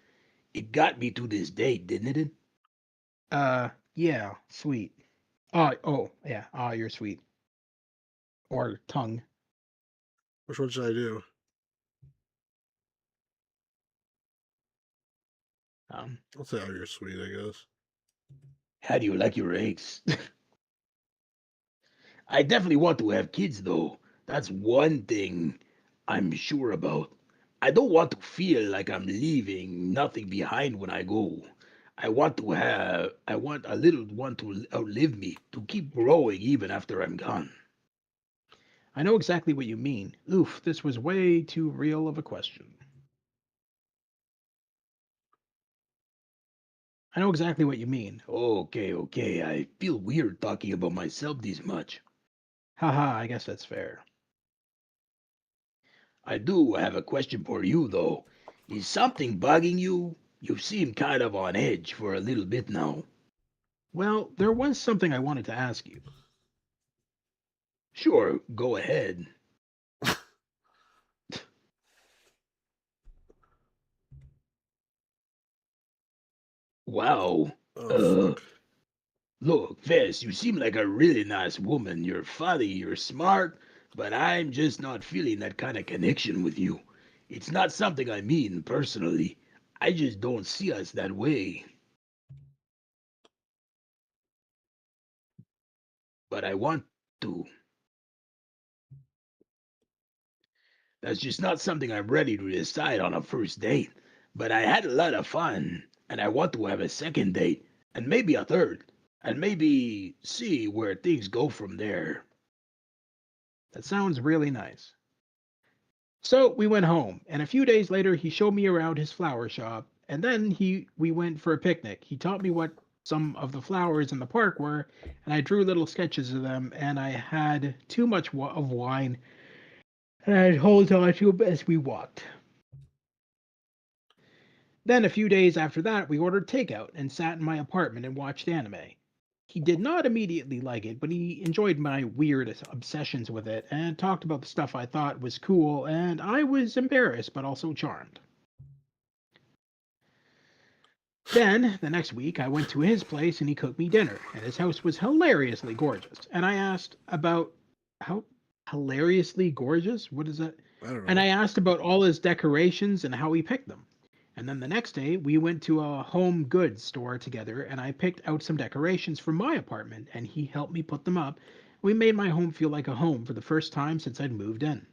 Speaker 4: It got me to this date, didn't it?
Speaker 2: Yeah, sweet. Oh, yeah. You're sweet. Or tongue.
Speaker 1: Which one should I do?
Speaker 2: Um,
Speaker 1: I'll say, oh, you're sweet, I guess.
Speaker 4: How do you like your eggs? I definitely want to have kids, though. That's one thing I'm sure about. I don't want to feel like I'm leaving nothing behind when I go. I want a little one to outlive me, to keep growing even after I'm gone.
Speaker 2: I know exactly what you mean. Oof, this was way too real of a question. I know exactly what you mean.
Speaker 4: Okay. I feel weird talking about myself this much.
Speaker 2: Haha, I guess that's fair.
Speaker 4: I do have a question for you, though. Is something bugging you? You seem kind of on edge for a little bit now.
Speaker 2: Well, there was something I wanted to ask you.
Speaker 4: Sure, go ahead. Wow.
Speaker 1: Oh
Speaker 4: Uh,
Speaker 1: fuck.
Speaker 4: Look, Vess, you seem like a really nice woman. You're funny, you're smart, but I'm just not feeling that kind of connection with you. It's not something I mean personally. I just don't see us that way. But I want to. That's just not something I'm ready to decide on a first date. But I had a lot of fun, and I want to have a second date, and maybe a third, and maybe see where things go from there.
Speaker 2: That sounds really nice. So we went home, and a few days later he showed me around his flower shop, and then we went for a picnic. He taught me what some of the flowers in the park were, and I drew little sketches of them, and I had too much of wine, and I hold on to him as we walked. Then a few days after that, we ordered takeout and sat in my apartment and watched anime. He did not immediately like it, but he enjoyed my weird obsessions with it and talked about the stuff I thought was cool, and I was embarrassed but also charmed. Then, the next week, I went to his place and he cooked me dinner, and his house was hilariously gorgeous. And I asked about how hilariously gorgeous? What is that?
Speaker 1: I don't
Speaker 2: And
Speaker 1: know.
Speaker 2: I asked about all his decorations and how he picked them. And then the next day, we went to a home goods store together, and I picked out some decorations for my apartment, and he helped me put them up. We made my home feel like a home for the first time since I'd moved in.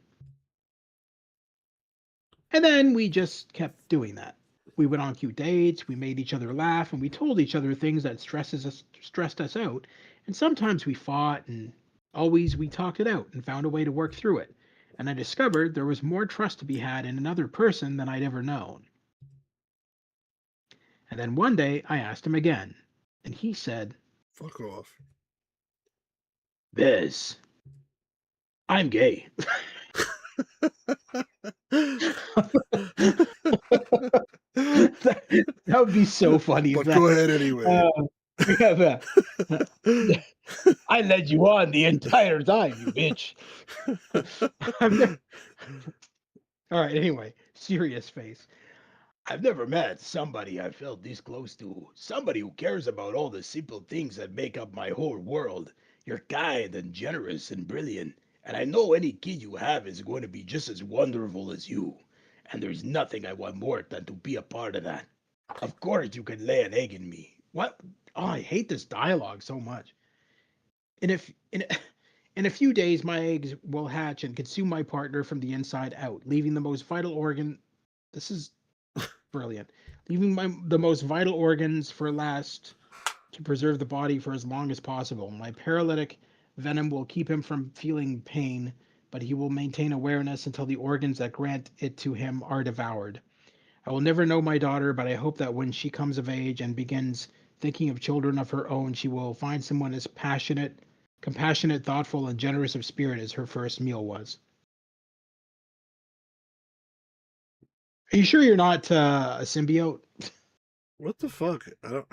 Speaker 2: And then we just kept doing that. We went on cute dates, we made each other laugh, and we told each other things that stressed us out. And sometimes we fought, and always we talked it out and found a way to work through it. And I discovered there was more trust to be had in another person than I'd ever known. And then one day I asked him again, and he said,
Speaker 1: Fuck off.
Speaker 4: Vess, I'm gay.
Speaker 2: that would be so funny if
Speaker 1: But go
Speaker 2: that.
Speaker 1: ahead anyway.
Speaker 2: We have a. I led you on the entire time, you bitch. All right. Anyway, serious face.
Speaker 4: I've never met somebody I felt this close to. Somebody who cares about all the simple things that make up my whole world. You're kind and generous and brilliant. And I know any kid you have is going to be just as wonderful as you. And there's nothing I want more than to be a part of that. Of course, you can lay an egg in me.
Speaker 2: What? Oh, I hate this dialogue so much. And if in in a few days, my eggs will hatch and consume my partner from the inside out, leaving the most vital organ. This is brilliant. Leaving the most vital organs for last to preserve the body for as long as possible. My paralytic venom will keep him from feeling pain, but he will maintain awareness until the organs that grant it to him are devoured. I will never know my daughter, but I hope that when she comes of age and begins thinking of children of her own, she will find someone as compassionate, thoughtful, and generous of spirit as her first meal was. Are you sure you're not a symbiote?
Speaker 1: What the fuck? I don't.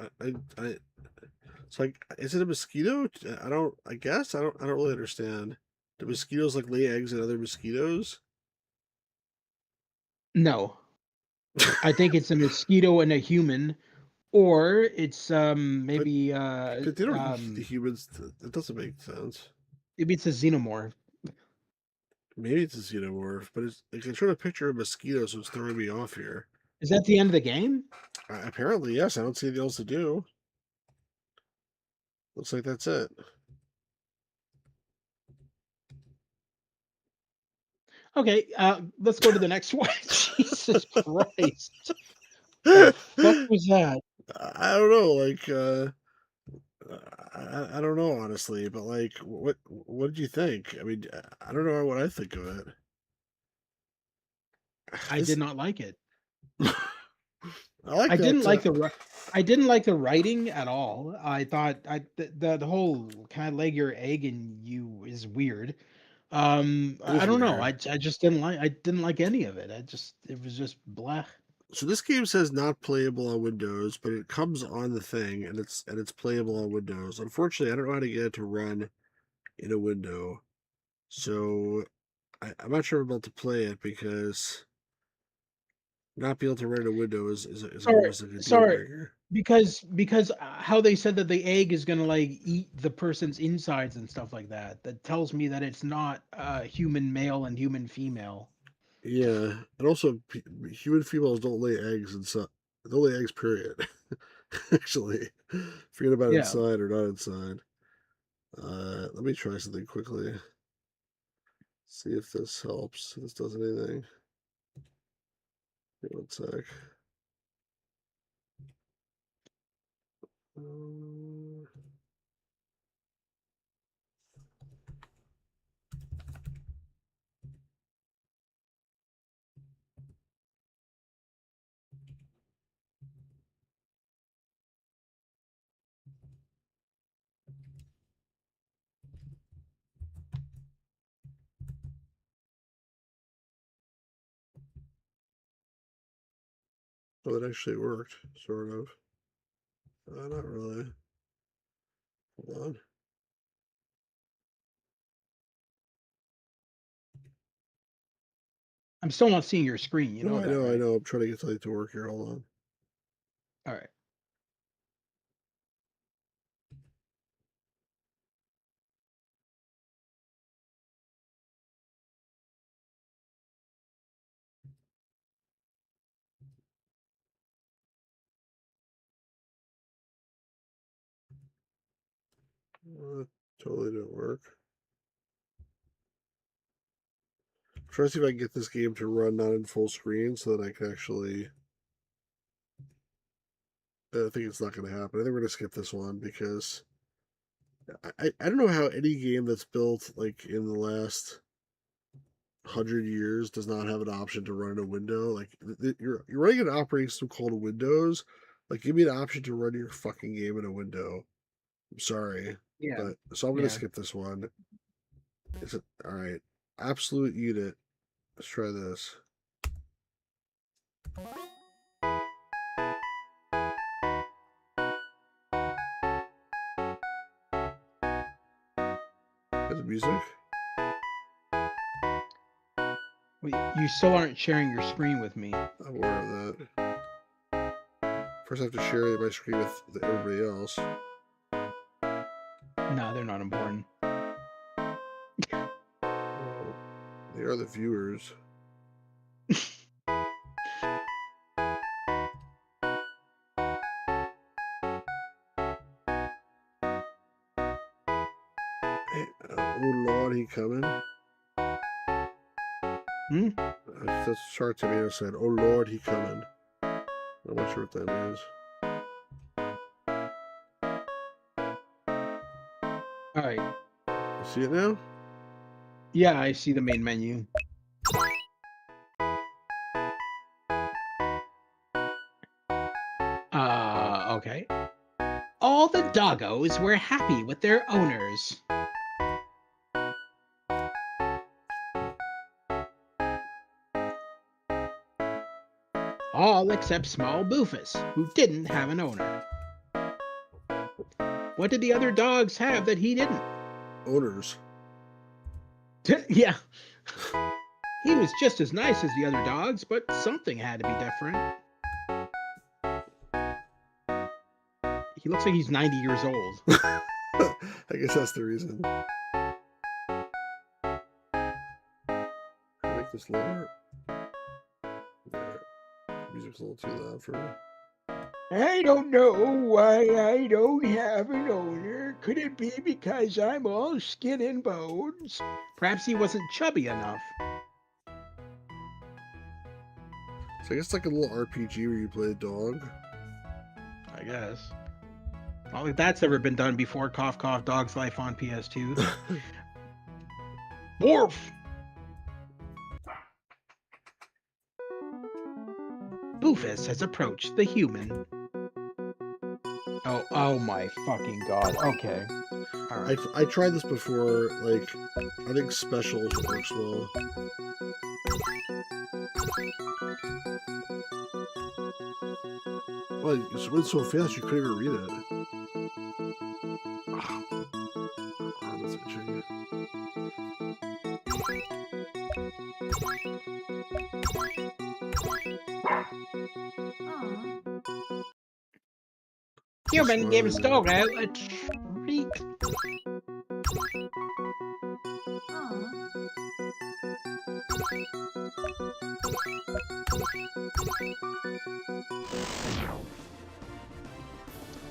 Speaker 1: It's like, is it a mosquito? I don't. I guess I don't. I don't really understand. Do mosquitoes like lay eggs in other mosquitoes?
Speaker 2: No, I think it's a mosquito and a human, or it's
Speaker 1: But
Speaker 2: maybe
Speaker 1: but they don't eat the humans. That doesn't make sense.
Speaker 2: maybe it's a xenomorph.
Speaker 1: Maybe it's a xenomorph, but it's like I'm trying to picture a mosquito, so it's throwing me off here.
Speaker 2: Is that the end of the game?
Speaker 1: Apparently, yes. I don't see anything else to do. Looks like that's it.
Speaker 2: Okay, let's go to the next one. Jesus Christ. The fuck was that?
Speaker 1: I don't know. Like, I don't know honestly, but like, what did you think? I mean, I don't know what I think of it.
Speaker 2: I
Speaker 1: This,
Speaker 2: did not like it.
Speaker 1: I like
Speaker 2: I
Speaker 1: that.
Speaker 2: didn't like the I didn't like the writing at all. I thought the whole "Can I lay your egg in you" is weird.
Speaker 1: It
Speaker 2: I
Speaker 1: is
Speaker 2: don't know.
Speaker 1: weird.
Speaker 2: I just didn't like any of it. It was just blah.
Speaker 1: So this game says not playable on Windows, but it comes on the thing and it's playable on Windows. Unfortunately, I don't know how to get it to run in a window. So I'm not sure I'm about to play it because not being able to run in a window is
Speaker 2: Sorry,
Speaker 1: almost like a deal
Speaker 2: sorry.
Speaker 1: breaker.
Speaker 2: Because how they said that the egg is gonna like eat the person's insides and stuff like that. That tells me that it's not human male and human female.
Speaker 1: Yeah, and also human females don't lay eggs inside. They don't lay eggs, period. Actually, forget about
Speaker 2: Yeah.
Speaker 1: inside or not inside. Let me try something quickly. See if this helps. If this does anything. Wait 1 sec. Um, Oh, it actually worked, sort of. Not really. Hold on.
Speaker 2: I'm still not seeing your screen. You
Speaker 1: No,
Speaker 2: know
Speaker 1: I
Speaker 2: that,
Speaker 1: know, I
Speaker 2: right?
Speaker 1: know. I'm trying to get something to work here. Hold on.
Speaker 2: All right.
Speaker 1: It totally didn't work. I'm trying to see if I can get this game to run not in full screen so that I can actually. I think it's not going to happen. I think we're going to skip this one because I don't know how any game that's built like in the last 100 years does not have an option to run in a window. Like you're running an operating system called Windows. Like give me an option to run your fucking game in a window. I'm sorry,
Speaker 2: Yeah.
Speaker 1: but so I'm gonna
Speaker 2: Yeah.
Speaker 1: skip this one. Is it all right? Absolute unit. Let's try this. That's music.
Speaker 2: Well, you still aren't sharing your screen with me.
Speaker 1: I'm aware of that. First, I have to share my screen with everybody else.
Speaker 2: No, they're not important.
Speaker 1: Well, they are the viewers. Hey, oh Lord, he coming.
Speaker 2: Hmm?
Speaker 1: That's Shark Tomato said, "Oh Lord, he coming." I'm not sure what that means.
Speaker 2: All right.
Speaker 1: You see it now?
Speaker 2: Yeah, I see the main menu. Okay. All the doggos were happy with their owners. All except small Boofus, who didn't have an owner. What did the other dogs have that he didn't?
Speaker 1: Owners.
Speaker 2: Yeah. He was just as nice as the other dogs, but something had to be different. He looks like he's 90 years old.
Speaker 1: I guess that's the reason. Make this lower. Yeah, music's a little too loud for me.
Speaker 2: I don't know why I don't have an owner. Could it be because I'm all skin and bones? Perhaps he wasn't chubby enough.
Speaker 1: So I guess it's like a little RPG where you play a dog.
Speaker 2: I guess. I don't think that's ever been done before. Cough, cough, Dog's Life on PS2. Morph! Boofus has approached the human. Oh my fucking god. Okay. All right.
Speaker 1: I tried this before. Like, I think specials works well. Well, it went so fast you couldn't even read it. Ah, arm is itching.
Speaker 2: Human gives
Speaker 1: Sorry.
Speaker 2: Doggo a treat.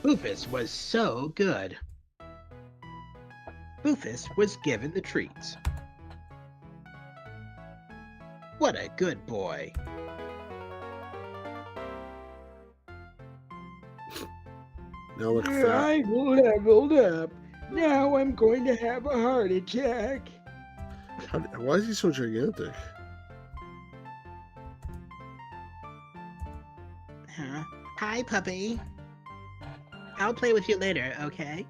Speaker 2: Boofus was so good. Boofus was given the treats. What a good boy.
Speaker 1: Now look fat.
Speaker 2: I leveled up. Now I'm going to have a heart attack.
Speaker 1: Why is he so gigantic?
Speaker 2: Huh? Hi, puppy. I'll play with you later, okay?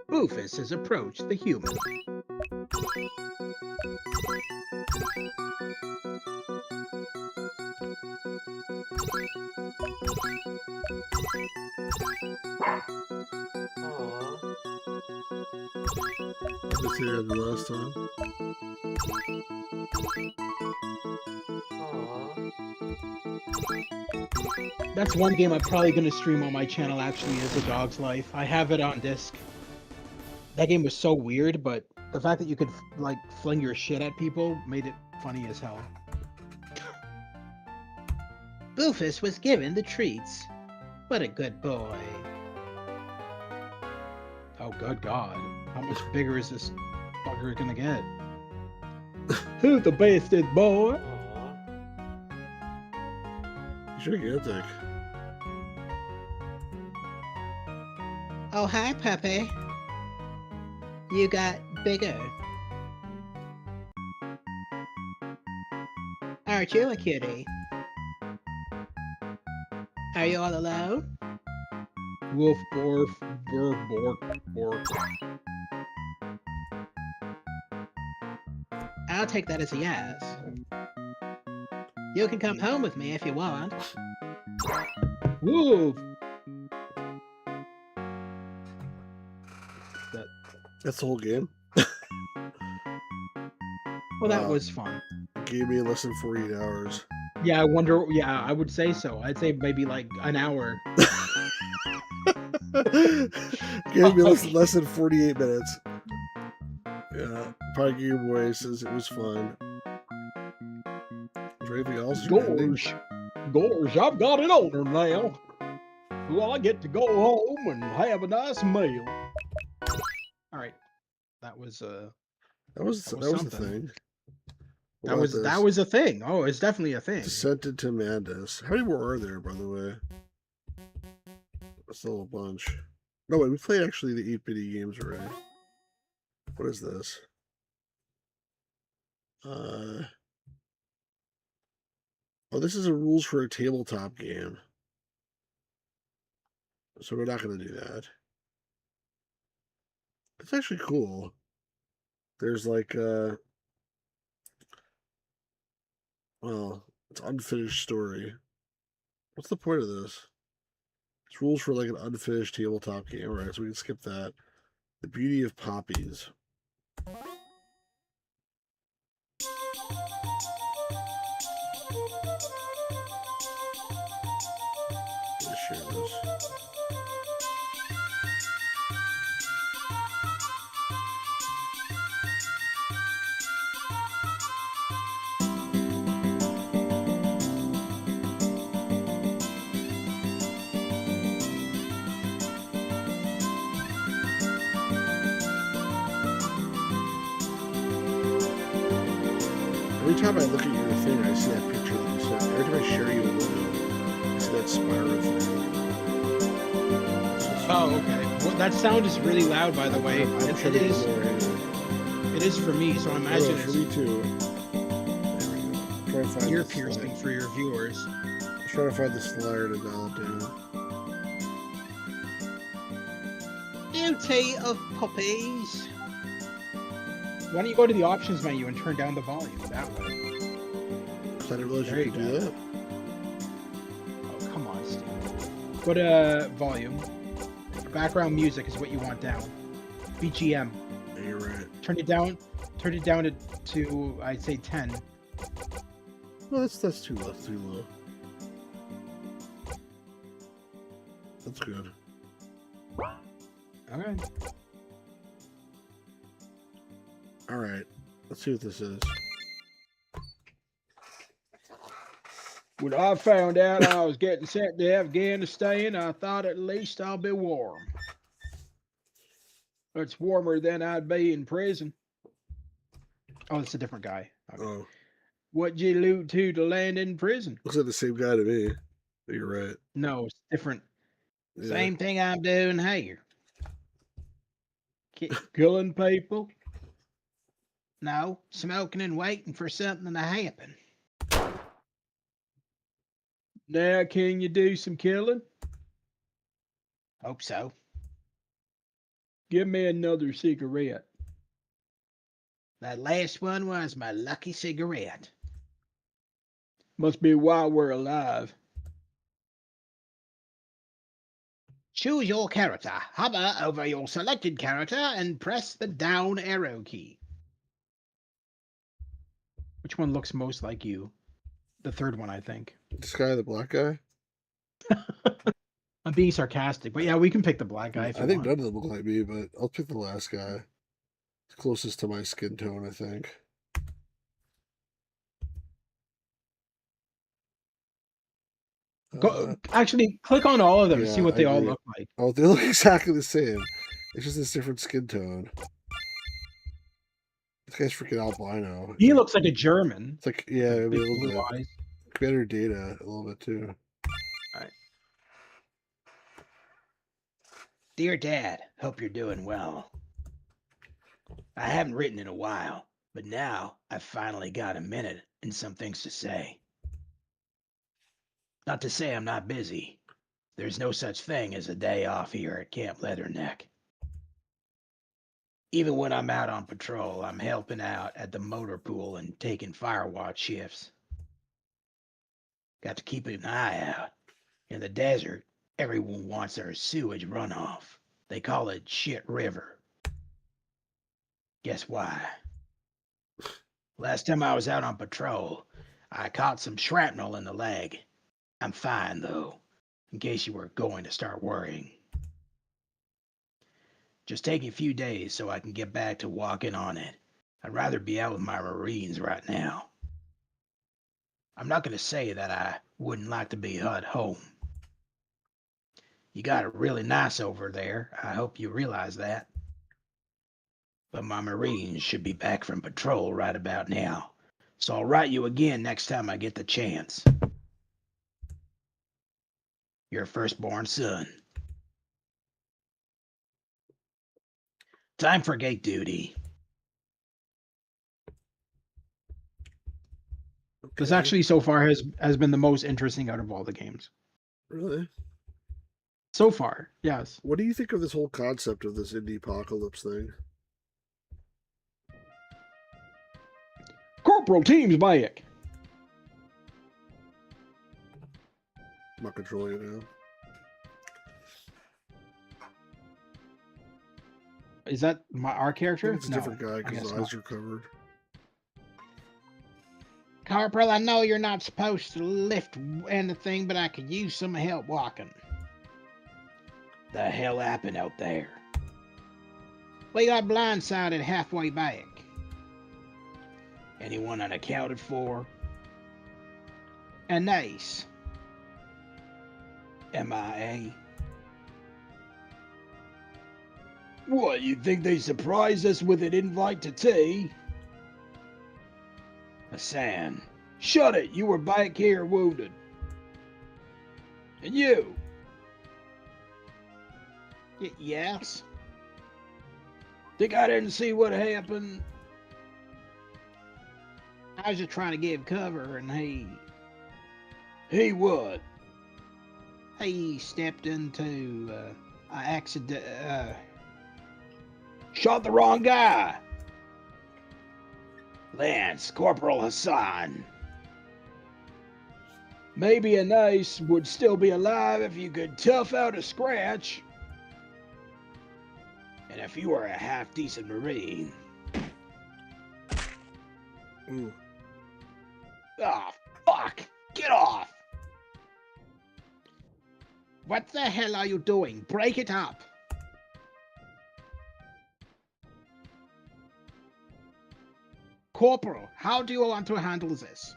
Speaker 2: Boofus has approached the human.
Speaker 1: I just hear it the last time.
Speaker 2: That's one game I'm probably going to stream on my channel, actually, is A Dog's Life. I have it on disc. That game was so weird, but the fact that you could, like, fling your shit at people made it funny as hell. Boofus was given the treats. What a good boy. Oh, good God. How much bigger is this fucker gonna get? Who's the bastard boy?
Speaker 1: He's gigantic.
Speaker 2: Oh, hi, puppy. You got bigger. Aren't you a cutie? Are you all alone? Woof, borf, bork, bork, bork. I'll take that as a yes. You can come home with me if you want. Woof!
Speaker 1: That's the whole game.
Speaker 2: Well, that was fun.
Speaker 1: It gave me less than 48 hours.
Speaker 2: Yeah, I wonder. Yeah, I would say so. I'd say maybe like an hour.
Speaker 1: Gave me less than 48 minutes. Yeah, Pike Boy says it was fun. Is there anything else?
Speaker 2: Gorge, I've got it on her now. Well, I get to go home and have a nice meal. All right, that was
Speaker 1: the thing.
Speaker 2: That was a thing. Oh, it's definitely a thing.
Speaker 1: Descended to Mandus. How many more are there, by the way? That's still a bunch. No, wait, we played actually the 8-bitty games already. What is this? Oh, this is a rules for a tabletop game. So we're not going to do that. It's actually cool. There's like, well, it's unfinished story. What's the point of this? It's rules for like an unfinished tabletop game, right? So we can skip that. The beauty of poppies. Let's share this. Every time I look at your thing, I see that picture that you sent. Every time I share you a logo, I see that spiral thing.
Speaker 2: Oh, okay. Well, that sound is really loud, by the way.
Speaker 1: I'm
Speaker 2: It
Speaker 1: sure there's
Speaker 2: is.
Speaker 1: more in it.
Speaker 2: It is for me, so I
Speaker 1: Oh,
Speaker 2: imagine
Speaker 1: for me
Speaker 2: it's
Speaker 1: too. There we go. Try to find
Speaker 2: ear
Speaker 1: the
Speaker 2: piercing
Speaker 1: slide.
Speaker 2: for your viewers.
Speaker 1: Try to find the slider to dial it down.
Speaker 2: Beauty of puppies. Why don't you go to the options menu and turn down the volume that way?
Speaker 1: I didn't realize
Speaker 2: There
Speaker 1: you
Speaker 2: you
Speaker 1: could do
Speaker 2: go.
Speaker 1: that.
Speaker 2: Oh, come on, Steve. Go to volume. Background music is what you want down. BGM.
Speaker 1: Yeah, you're right.
Speaker 2: Turn it down. Turn it down to I'd say 10.
Speaker 1: Well, that's too low. Too low. That's good.
Speaker 2: Okay.
Speaker 1: All right. Let's see what this is.
Speaker 2: When I found out I was getting sent to Afghanistan, I thought at least I'll be warm. It's warmer than I'd be in prison. Oh, it's a different guy. Okay.
Speaker 1: Oh,
Speaker 2: What'd you allude to land in prison?
Speaker 1: looks like the same guy to me. But you're right.
Speaker 2: No, it's different.
Speaker 1: Yeah.
Speaker 2: Same thing I'm doing here. Killing people? No, smoking and waiting for something to happen. Now, can you do some killing? Hope so. Give me another cigarette. That last one was my lucky cigarette. Must be why we're alive. Choose your character. Hover over your selected character and press the down arrow key. Which one looks most like you? The third one, I think.
Speaker 1: This guy, the black guy.
Speaker 2: I'm being sarcastic, but yeah, we can pick the black guy if you
Speaker 1: I think
Speaker 2: want.
Speaker 1: none of them look like me, but I'll pick the last guy. It's closest to my skin tone, I think.
Speaker 2: Actually, click on all of them and see
Speaker 1: yeah,
Speaker 2: what
Speaker 1: I
Speaker 2: they all
Speaker 1: agree.
Speaker 2: look like.
Speaker 1: Oh, they look exactly the same. It's just this different skin tone. This guy's freaking albino.
Speaker 2: He looks like a German.
Speaker 1: It's like, yeah, maybe
Speaker 2: Big
Speaker 1: a little
Speaker 2: blue
Speaker 1: bit.
Speaker 2: eyes.
Speaker 1: Better data, a little bit too.
Speaker 2: All right.
Speaker 4: Dear Dad, hope you're doing well. I haven't written in a while, but now I've finally got a minute and some things to say. Not to say I'm not busy. There's no such thing as a day off here at Camp Leatherneck. Even when I'm out on patrol, I'm helping out at the motor pool and taking fire watch shifts. Got to keep an eye out. In the desert, everyone wants their sewage runoff. They call it Shit River. Guess why? Last time I was out on patrol, I caught some shrapnel in the leg. I'm fine, though, in case you were going to start worrying. Just taking a few days so I can get back to walking on it. I'd rather be out with my Marines right now. I'm not going to say that I wouldn't like to be at home. You got it really nice over there. I hope you realize that. But my Marines should be back from patrol right about now. So I'll write you again next time I get the chance. Your firstborn son. Time for gate duty.
Speaker 2: This
Speaker 1: Okay.
Speaker 2: actually so far has been the most interesting out of all the games.
Speaker 1: Really?
Speaker 2: So far, yes.
Speaker 1: What do you think of this whole concept of this Indiepocalypse thing?
Speaker 2: Corporal team's back.
Speaker 1: I'm not controlling it now.
Speaker 2: Is that our
Speaker 1: I
Speaker 2: character?
Speaker 1: think it's a different guy
Speaker 2: I
Speaker 1: because
Speaker 2: guess
Speaker 1: the eyes are covered.
Speaker 2: Corporal, I know you're not supposed to lift anything, but I could use some help walking.
Speaker 4: The hell happened out there?
Speaker 2: We got blindsided halfway back.
Speaker 4: Anyone unaccounted for?
Speaker 2: An ace.
Speaker 4: MIA? What, you think they surprised us with an invite to tea? Hassan, shut it! You were back here wounded. And you?
Speaker 2: Yes.
Speaker 4: Think I didn't see what happened?
Speaker 2: I was just trying to give cover, and
Speaker 4: Hey, what?
Speaker 2: he stepped into an accident.
Speaker 4: Shot the wrong guy. Lance, Corporal Hassan. Maybe a nice would still be alive if you could tough out a scratch. And if you were a half-decent Marine.
Speaker 1: Ooh.
Speaker 4: Ah, fuck! Get off!
Speaker 2: What the hell are you doing? Break it up. Corporal, how do you want to handle this?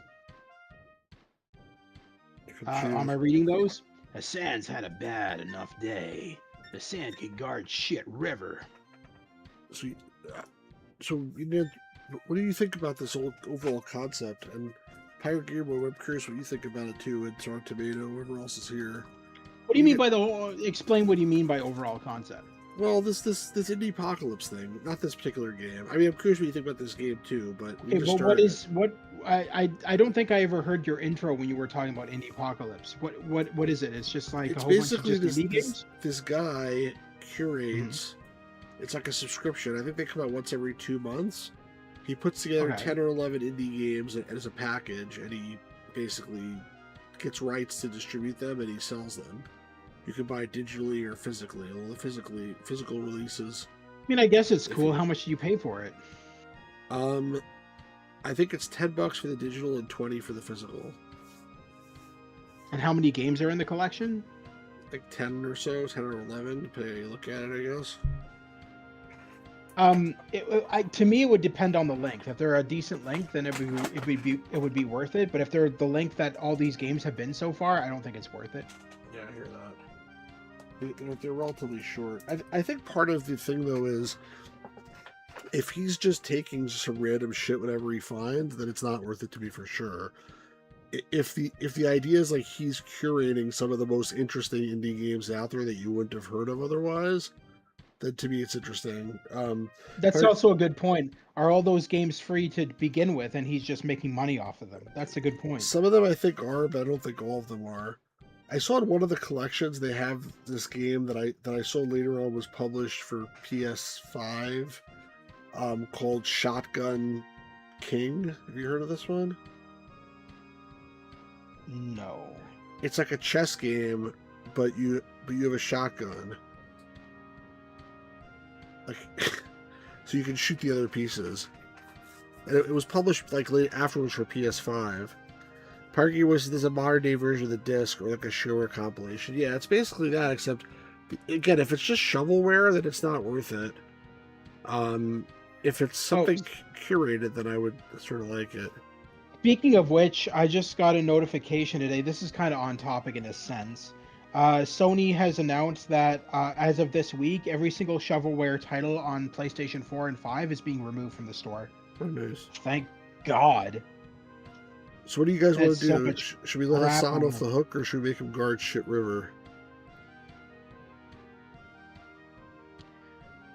Speaker 1: You can
Speaker 2: Am I
Speaker 1: choose.
Speaker 2: reading those?
Speaker 4: Hassan's had a bad enough day. Hassan can guard shit river.
Speaker 1: So, you know, what do you think about this overall concept? And Pirate Gearboy, I'm curious what you think about it too. And Star Tomato, whoever else is here.
Speaker 2: What do you mean by explain what you mean by overall concept?
Speaker 1: Well, this Indiepocalypse thing, not this particular game. I mean, I'm curious what you think about this game too. But we
Speaker 2: Okay,
Speaker 1: just
Speaker 2: well,
Speaker 1: started.
Speaker 2: I don't think I ever heard your intro when you were talking about Indiepocalypse. What is it? It's just like
Speaker 1: It's
Speaker 2: a whole bunch of
Speaker 1: basically
Speaker 2: just indie games.
Speaker 1: this guy curates. It's like a subscription. I think they come out once every 2 months. He puts together
Speaker 2: Okay.
Speaker 1: 10 or 11 indie games as a package, and he basically gets rights to distribute them, and he sells them. You can buy digitally or physically. Well, the physical releases.
Speaker 2: I mean, I guess it's
Speaker 1: If
Speaker 2: cool.
Speaker 1: you-
Speaker 2: How much do you pay for it?
Speaker 1: I think it's $10 for the digital and 20 for the physical.
Speaker 2: And how many games are in the collection?
Speaker 1: Like 10 or so, 10 or 11, depending on how you look at it, I guess.
Speaker 2: To me, it would depend on the length. If they're a decent length, then it would be worth it. But if they're the length that all these games have been so far, I don't think it's worth it.
Speaker 1: Yeah, I hear that. They're relatively short. I think part of the thing, though, is if he's just taking some random shit whenever he finds, then it's not worth it to me for sure. If the idea is like he's curating some of the most interesting indie games out there that you wouldn't have heard of otherwise, then to me it's interesting.
Speaker 2: That's also a good point. Are all those games free to begin with, and he's just making money off of them? That's a good point.
Speaker 1: Some of them I think are, but I don't think all of them are. I saw in one of the collections they have this game that I saw later on was published for PS5, called Shotgun King. Have you heard of this one?
Speaker 2: No.
Speaker 1: It's like a chess game, but you have a shotgun. Like, so you can shoot the other pieces. And it was published like late afterwards for PS5. Parky was there's a modern day version of the disc or like a shareware compilation. Yeah, it's basically that, except again, if it's just shovelware, then it's not worth it. If it's something curated, then I would sort of like it.
Speaker 2: Speaking of which, I just got a notification today. This is kind of on topic in a sense. Sony has announced that as of this week, every single shovelware title on PlayStation 4 and 5 is being removed from the store.
Speaker 1: Oh, nice.
Speaker 2: Thank God.
Speaker 1: So what do you guys want
Speaker 2: That's
Speaker 1: to
Speaker 2: so
Speaker 1: do?
Speaker 2: much
Speaker 1: Should we let
Speaker 2: crap
Speaker 1: Hassan
Speaker 2: on
Speaker 1: off the hook, or should we make him guard shit river?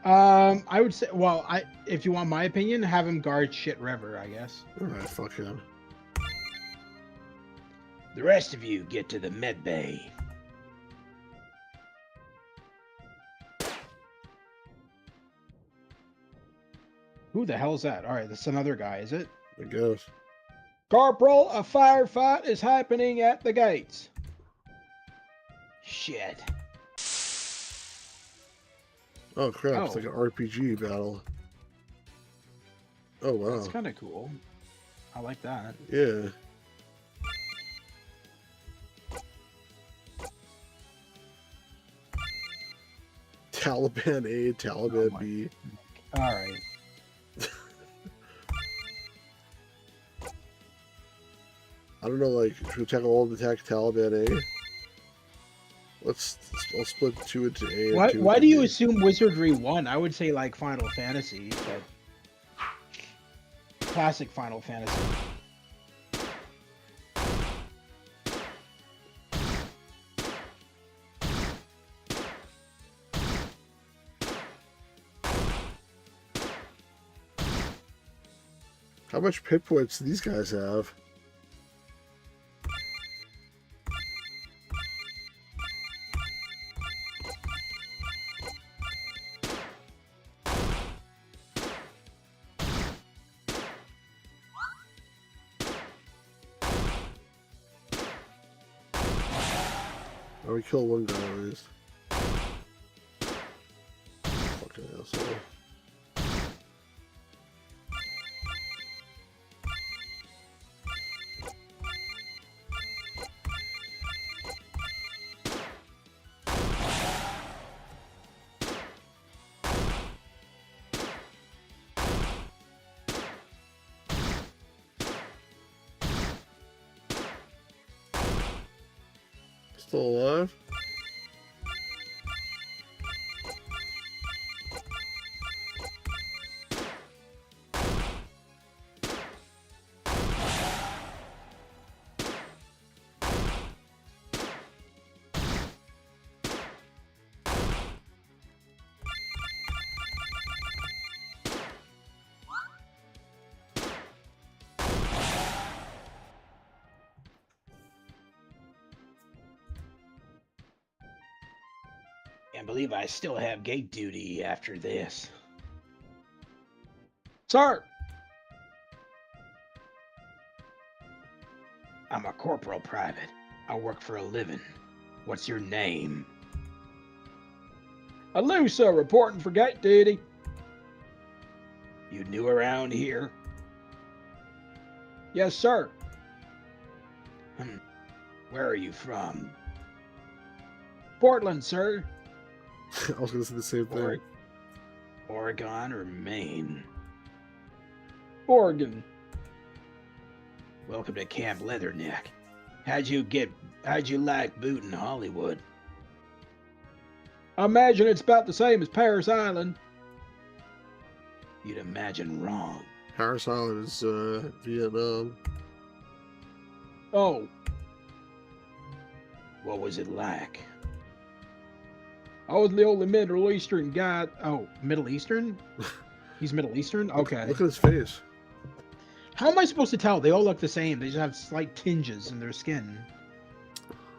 Speaker 2: I would say, well, if you want my opinion, have him guard shit river, I guess.
Speaker 1: All right, fuck him.
Speaker 4: The rest of you get to the med bay.
Speaker 2: Who the hell's that? All right, that's another guy, is it?
Speaker 1: I guess.
Speaker 2: Corporal, a firefight is happening at the gates.
Speaker 4: Shit.
Speaker 1: Oh crap! It's
Speaker 2: Oh.
Speaker 1: like an RPG battle. Oh wow!
Speaker 2: That's kind of cool. I like that.
Speaker 1: Yeah. Taliban A, Taliban
Speaker 2: my-
Speaker 1: B.
Speaker 2: All right.
Speaker 1: I don't know, like, should we tackle all attack Taliban A? I'll split two into A and two
Speaker 2: Why
Speaker 1: into
Speaker 2: do you
Speaker 1: B.
Speaker 2: assume Wizardry won? I would say like Final Fantasy, but classic Final Fantasy.
Speaker 1: How much pit points do these guys have? Oh, we killed one guy at least. Fucking asshole. Still alive?
Speaker 4: Can't believe I still have gate duty after this.
Speaker 2: Sir!
Speaker 4: I'm a corporal private. I work for a living. What's your name?
Speaker 2: Hello, sir. Reporting for gate duty.
Speaker 4: You new around here?
Speaker 2: Yes, sir.
Speaker 4: Where are you from?
Speaker 2: Portland, sir.
Speaker 1: I was gonna say the same thing.
Speaker 4: Oregon or Maine?
Speaker 2: Oregon.
Speaker 4: Welcome to Camp Leatherneck. How'd you like booting Hollywood?
Speaker 2: I imagine it's about the same as Paris Island.
Speaker 4: You'd imagine wrong.
Speaker 1: Harris Island is Vietnam.
Speaker 2: Oh,
Speaker 4: What was it like?
Speaker 2: I was the only Middle Eastern guy. Oh, Middle Eastern? He's Middle Eastern? Okay.
Speaker 1: Look at his face.
Speaker 2: How am I supposed to tell? They all look the same. They just have slight tinges in their skin.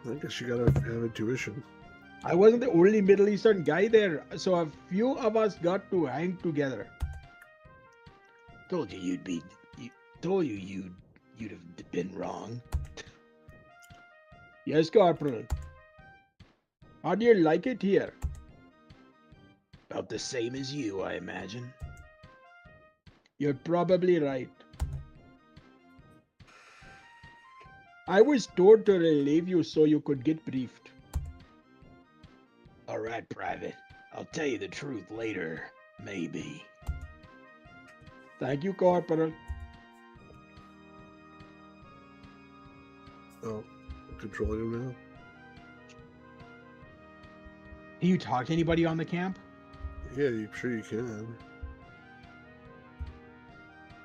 Speaker 1: I guess you gotta have intuition.
Speaker 2: I wasn't the only Middle Eastern guy there, so a few of us got to hang together.
Speaker 4: Told you you'd have been wrong.
Speaker 2: Yes, Corporal. How do you like it here?
Speaker 4: About the same as you, I imagine.
Speaker 2: You're probably right. I was told to relieve you so you could get briefed.
Speaker 4: All right, Private. I'll tell you the truth later, maybe.
Speaker 2: Thank you, Corporal.
Speaker 1: Oh, I'm controlling him now.
Speaker 2: Can you talk to anybody on the camp?
Speaker 1: Yeah, I'm sure you can.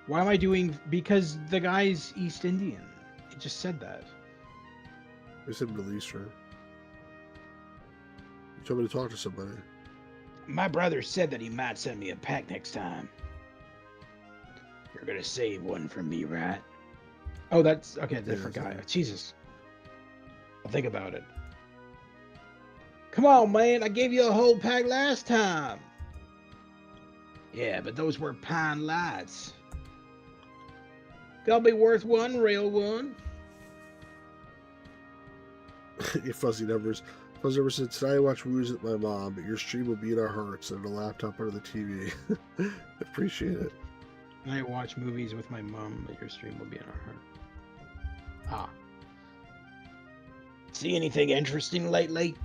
Speaker 2: Why am I doing... Because the guy's East Indian. It just said that.
Speaker 1: I said Middle Eastern. You told me to talk to somebody.
Speaker 4: My brother said that he might send me a pack next time. You're gonna save one from me, right?
Speaker 2: Oh, that's... Okay,
Speaker 1: Yeah,
Speaker 2: different guy.
Speaker 1: sorry.
Speaker 2: Jesus. I'll think about it. Come on, man. I gave you a whole pack last time.
Speaker 4: Yeah, but those were pine lights.
Speaker 2: Gonna be worth one real one.
Speaker 1: Your fuzzy numbers. Fuzzy number said, tonight I watch movies with my mom, but your stream will be in our hearts and a laptop under the TV. Appreciate it.
Speaker 2: I watch movies with my mom, but your stream will be in our heart. Ah.
Speaker 4: See anything interesting lately?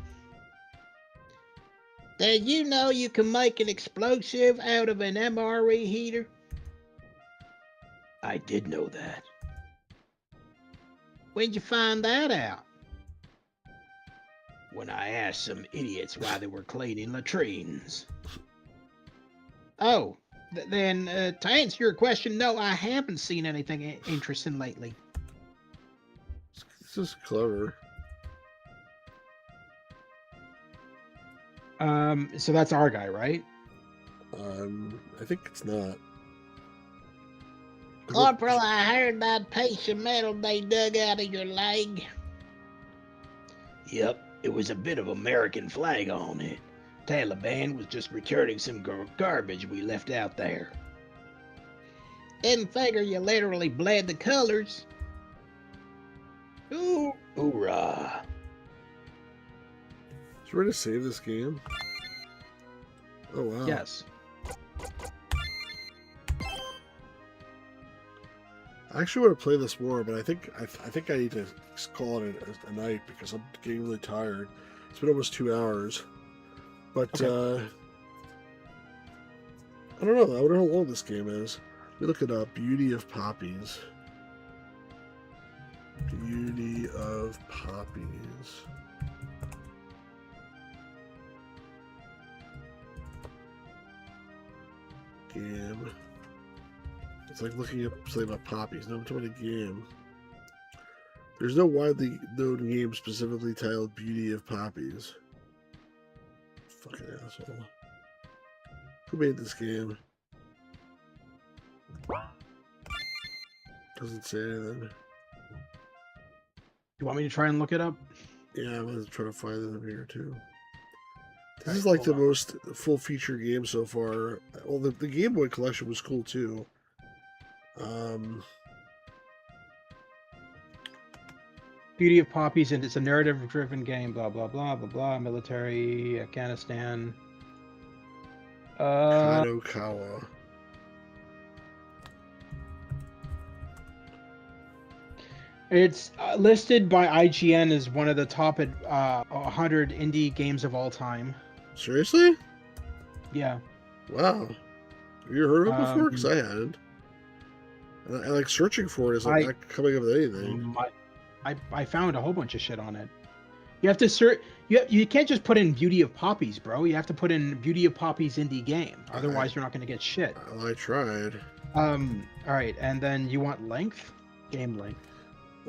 Speaker 2: Did you know you can make an explosive out of an MRE heater?
Speaker 4: I did know that.
Speaker 2: When'd you find that out?
Speaker 4: When I asked some idiots why they were cleaning latrines.
Speaker 2: Oh, then to answer your question, no, I haven't seen anything interesting lately.
Speaker 1: This is clever.
Speaker 2: So that's our guy, right?
Speaker 1: I think it's not.
Speaker 4: Corporal, I heard that piece of metal they dug out of your leg. Yep, it was a bit of American flag on it. Taliban was just returning some garbage we left out there. Didn't figure you literally bled the colors. Ooh, hoorah.
Speaker 1: Is you ready to save this game? Oh wow.
Speaker 2: Yes.
Speaker 1: I actually want to play this more, but I think I need to call it a night because I'm getting really tired. It's been almost 2 hours. But
Speaker 2: Okay.
Speaker 1: I don't know. I wonder how long this game is. Let me look it up. Beauty of Poppies. Beauty of Poppies. Game. It's like looking up something about poppies. No, I'm talking about a game. There's no widely known game specifically titled Beauty of Poppies. Fucking asshole. Who made this game? Doesn't say anything.
Speaker 2: You want me to try and look it up?
Speaker 1: Yeah, I'm gonna try to find them here too. This
Speaker 2: Alright,
Speaker 1: is like the
Speaker 2: hold on.
Speaker 1: most full feature game so far. Well, the Game Boy collection was cool too.
Speaker 2: Beauty of Poppies, and it's a narrative-driven game. Blah blah blah blah blah. Military, Afghanistan.
Speaker 1: Kadokawa.
Speaker 2: It's listed by IGN as one of the top 100 indie games of all time.
Speaker 1: Seriously?
Speaker 2: Yeah.
Speaker 1: Wow. Have you heard of it before? Because
Speaker 2: Um,
Speaker 1: I hadn't. And I like searching for it is like not coming up with anything.
Speaker 2: I found a whole bunch of shit on it. You have to search. You can't just put in Beauty of Poppies, bro. You have to put in Beauty of Poppies indie game. Otherwise, you're not going to get shit.
Speaker 1: Well, I tried.
Speaker 2: All right, and then you want length, game length.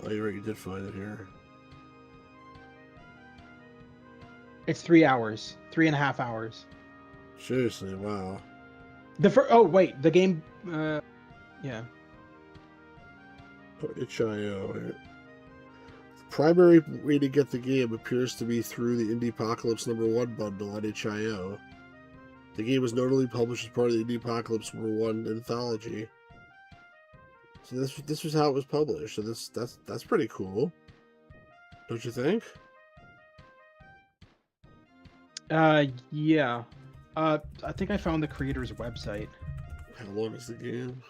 Speaker 1: Oh, you're right. You did find it here.
Speaker 2: It's 3 hours, 3.5 hours.
Speaker 1: Seriously, wow.
Speaker 2: Oh wait, the game. Yeah.
Speaker 1: Oh, itch.io. The primary way to get the game appears to be through the Indiepocalypse #1 bundle on itch.io. The game was notably published as part of the Indiepocalypse #1 anthology. So this was how it was published. So that's pretty cool, don't you think?
Speaker 2: Yeah. I think I found the creator's website.
Speaker 1: How long is the game?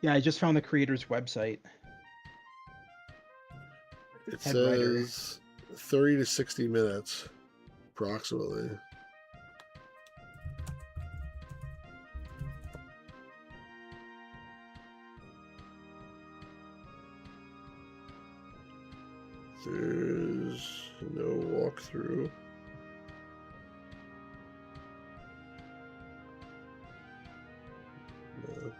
Speaker 2: Yeah, I just found the creator's website.
Speaker 1: It
Speaker 2: Head writer.
Speaker 1: says 30 to 60 minutes, approximately. There's no walkthrough. No.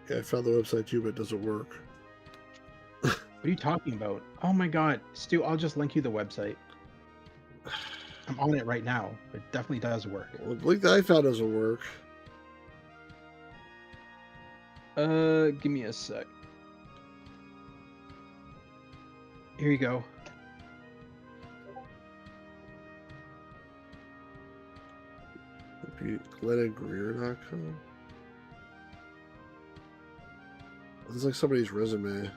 Speaker 1: Yeah, I found the website too, but it doesn't work.
Speaker 2: What are you talking about? Oh my god, Stu, I'll just link you the website. I'm on it right now. It definitely does work.
Speaker 1: Well, the link that I found doesn't work.
Speaker 2: Give me a sec. Here you go.
Speaker 1: GlennaGreer.com. This is like somebody's resume.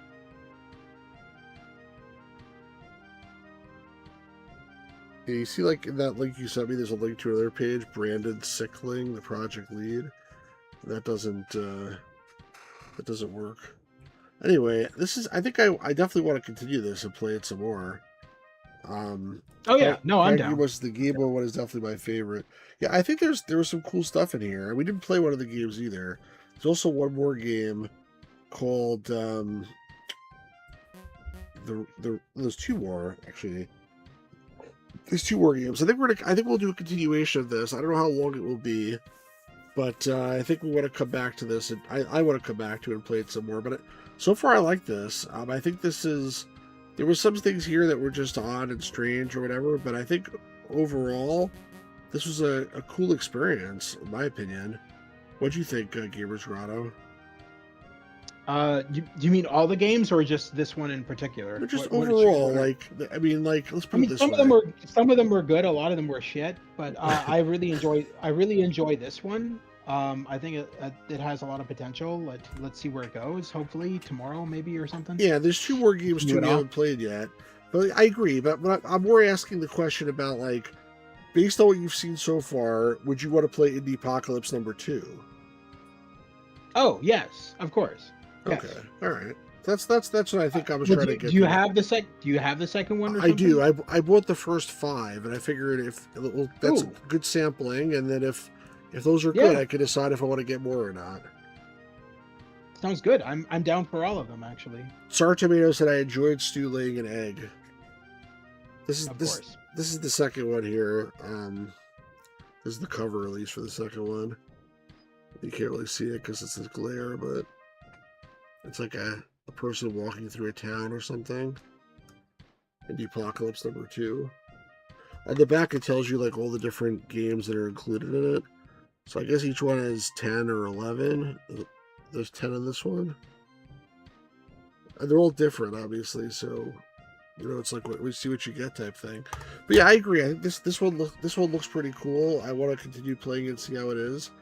Speaker 1: Yeah, you see, like in that link you sent me, there's a link to another page. Brandon Sickling, the project lead. That doesn't work. Anyway, this is. I think I definitely want to continue this and play it some more.
Speaker 2: Oh yeah, no, I'm down.
Speaker 1: Was the Game Boy one is definitely my favorite. Yeah, I think there was some cool stuff in here. We didn't play one of the games either. There's also one more game called there's two more actually. There's two more games. I think we'll do a continuation of this. I don't know how long it will be, but I think we want to come back to this, and I want to come back to it and play it some more. But so far, I like this. I think this There was some things here that were just odd and strange or whatever, but I think overall, this was a cool experience, in my opinion. What'd you think, Gamers Grotto?
Speaker 2: Do you mean all the games or just this one in particular?
Speaker 1: Just
Speaker 2: What did you-
Speaker 1: overall,
Speaker 2: what are-
Speaker 1: like, I mean, like, let's
Speaker 2: I
Speaker 1: put it
Speaker 2: mean,
Speaker 1: this
Speaker 2: some
Speaker 1: way.
Speaker 2: of them were good. A lot of them were shit. But I really enjoy this one. I think it has a lot of potential. Let's see where it goes. Hopefully tomorrow, maybe, or something.
Speaker 1: Yeah, there's 2 more games
Speaker 2: Do
Speaker 1: too
Speaker 2: it
Speaker 1: we
Speaker 2: all.
Speaker 1: haven't played yet. But I agree. But I'm more asking the question about, like, based on what you've seen so far, would you want to play Indiepocalypse number 2?
Speaker 2: Oh yes, of course. Yes.
Speaker 1: Okay, all right. That's what I think I was
Speaker 2: Well,
Speaker 1: trying to get.
Speaker 2: do you
Speaker 1: to.
Speaker 2: have the Do you have the second one? Or
Speaker 1: I
Speaker 2: something?
Speaker 1: do. I bought the first 5, and I figured if that's
Speaker 2: Ooh.
Speaker 1: good sampling, and then if those are good,
Speaker 2: Yeah.
Speaker 1: I can decide if I want to get more or not.
Speaker 2: Sounds good. I'm down for all of them actually.
Speaker 1: Sar Tomato said I enjoyed stew laying an egg. This
Speaker 2: Of course.
Speaker 1: is the second one here. This is the cover release for the second one. You can't really see it because it's this glare, but it's like a person walking through a town or something. Indiepocalypse number 2. On the back, it tells you like all the different games that are included in it. So I guess each one has 10 or 11. There's 10 in this one. And they're all different, obviously. So, it's like we see what you get type thing. But yeah, I agree. I think this one looks pretty cool. I want to continue playing it and see how it is.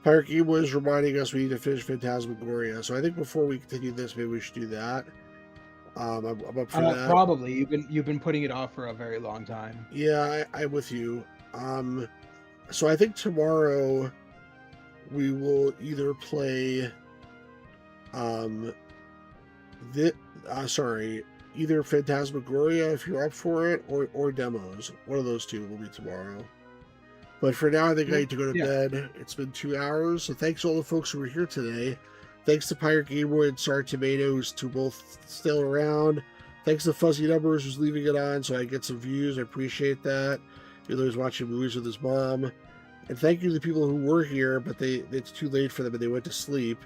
Speaker 1: Pirate Game was reminding us we need to finish Phantasmagoria. So I think before we continue this, maybe we should do that. I'm up for that.
Speaker 2: Probably. You've been putting it off for a very long time.
Speaker 1: Yeah, I'm with you. So I think tomorrow we will either play either Phantasmagoria if you're up for it, or demos. One of those 2 will be tomorrow. But for now, I think I need to go to bed. It's been 2 hours, so thanks to all the folks who were here today. Thanks to Pirate Gameboy and Sar Tomatoes, who both still around. Thanks to Fuzzy Numbers, who's leaving it on so I get some views. I appreciate that. He was watching movies with his mom. And thank you to the people who were here, but it's too late for them and they went to sleep.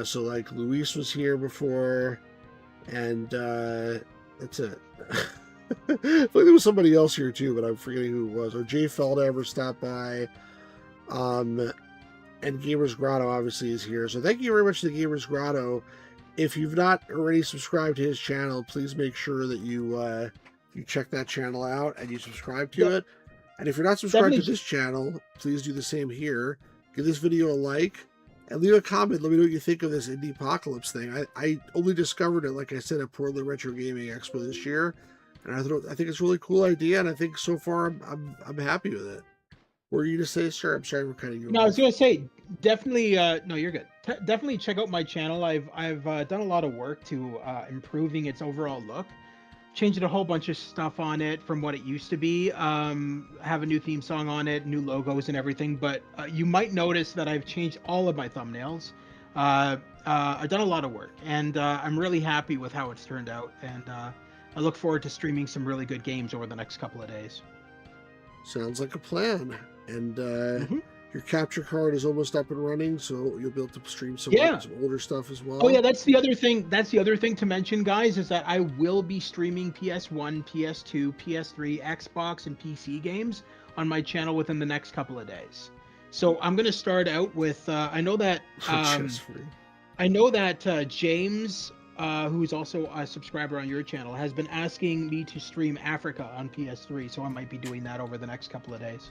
Speaker 1: So like Luis was here before, and that's it. I think there was somebody else here too, but I'm forgetting who it was. Or Jay Feldever stopped by. And Gamers Grotto obviously is here. So thank you very much to Gamers Grotto. If you've not already subscribed to his channel, please make sure that you check that channel out and you subscribe to it. And if you're not subscribed to this channel, please do the same here. Give this video a like and leave a comment. Let me know what you think of this Indiepocalypse thing. I only discovered it, like I said, at Portland Retro Gaming Expo this year, and I think it's a really cool idea. And I think so far I'm happy with it. What were you to say, sir? I'm sorry for cutting you off.
Speaker 2: No, I was gonna say definitely. No, you're good. Definitely check out my channel. I've done a lot of work to improving its overall look, changing a whole bunch of stuff on it from what it used to be. Have a new theme song on it, new logos and everything. But you might notice that I've changed all of my thumbnails. I've done a lot of work, and I'm really happy with how it's turned out. And I look forward to streaming some really good games over the next couple of days.
Speaker 1: Sounds like a plan. And your capture card is almost up and running, so you'll be able to stream some older stuff as well.
Speaker 2: Oh yeah, that's the other thing. That's the other thing to mention, guys, is that I will be streaming PS1, PS2, PS3, Xbox, and PC games on my channel within the next couple of days. So I'm going to start out with. I know that James, who's also a subscriber on your channel, has been asking me to stream Africa on PS3, so I might be doing that over the next couple of days.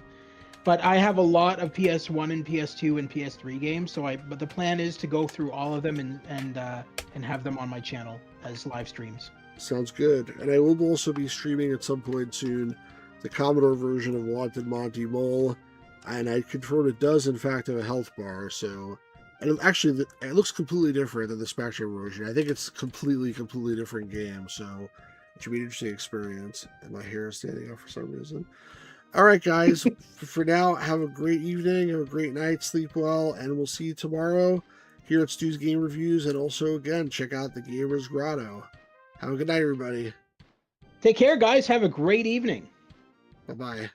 Speaker 2: But I have a lot of PS1 and PS2 and PS3 games, but the plan is to go through all of them and have them on my channel as live streams.
Speaker 1: Sounds good. And I will also be streaming at some point soon the Commodore version of Wanted Monty Mole, and I confirmed it does in fact have a health bar. So, and actually, it looks completely different than the Spectrum version. I think it's completely different game. So it should be an interesting experience. And my hair is standing up for some reason. All right, guys, for now, have a great evening, have a great night, sleep well, and we'll see you tomorrow here at Stu's Game Reviews. And also, again, check out the Gamers Grotto. Have a good night, everybody.
Speaker 2: Take care, guys. Have a great evening.
Speaker 1: Bye-bye.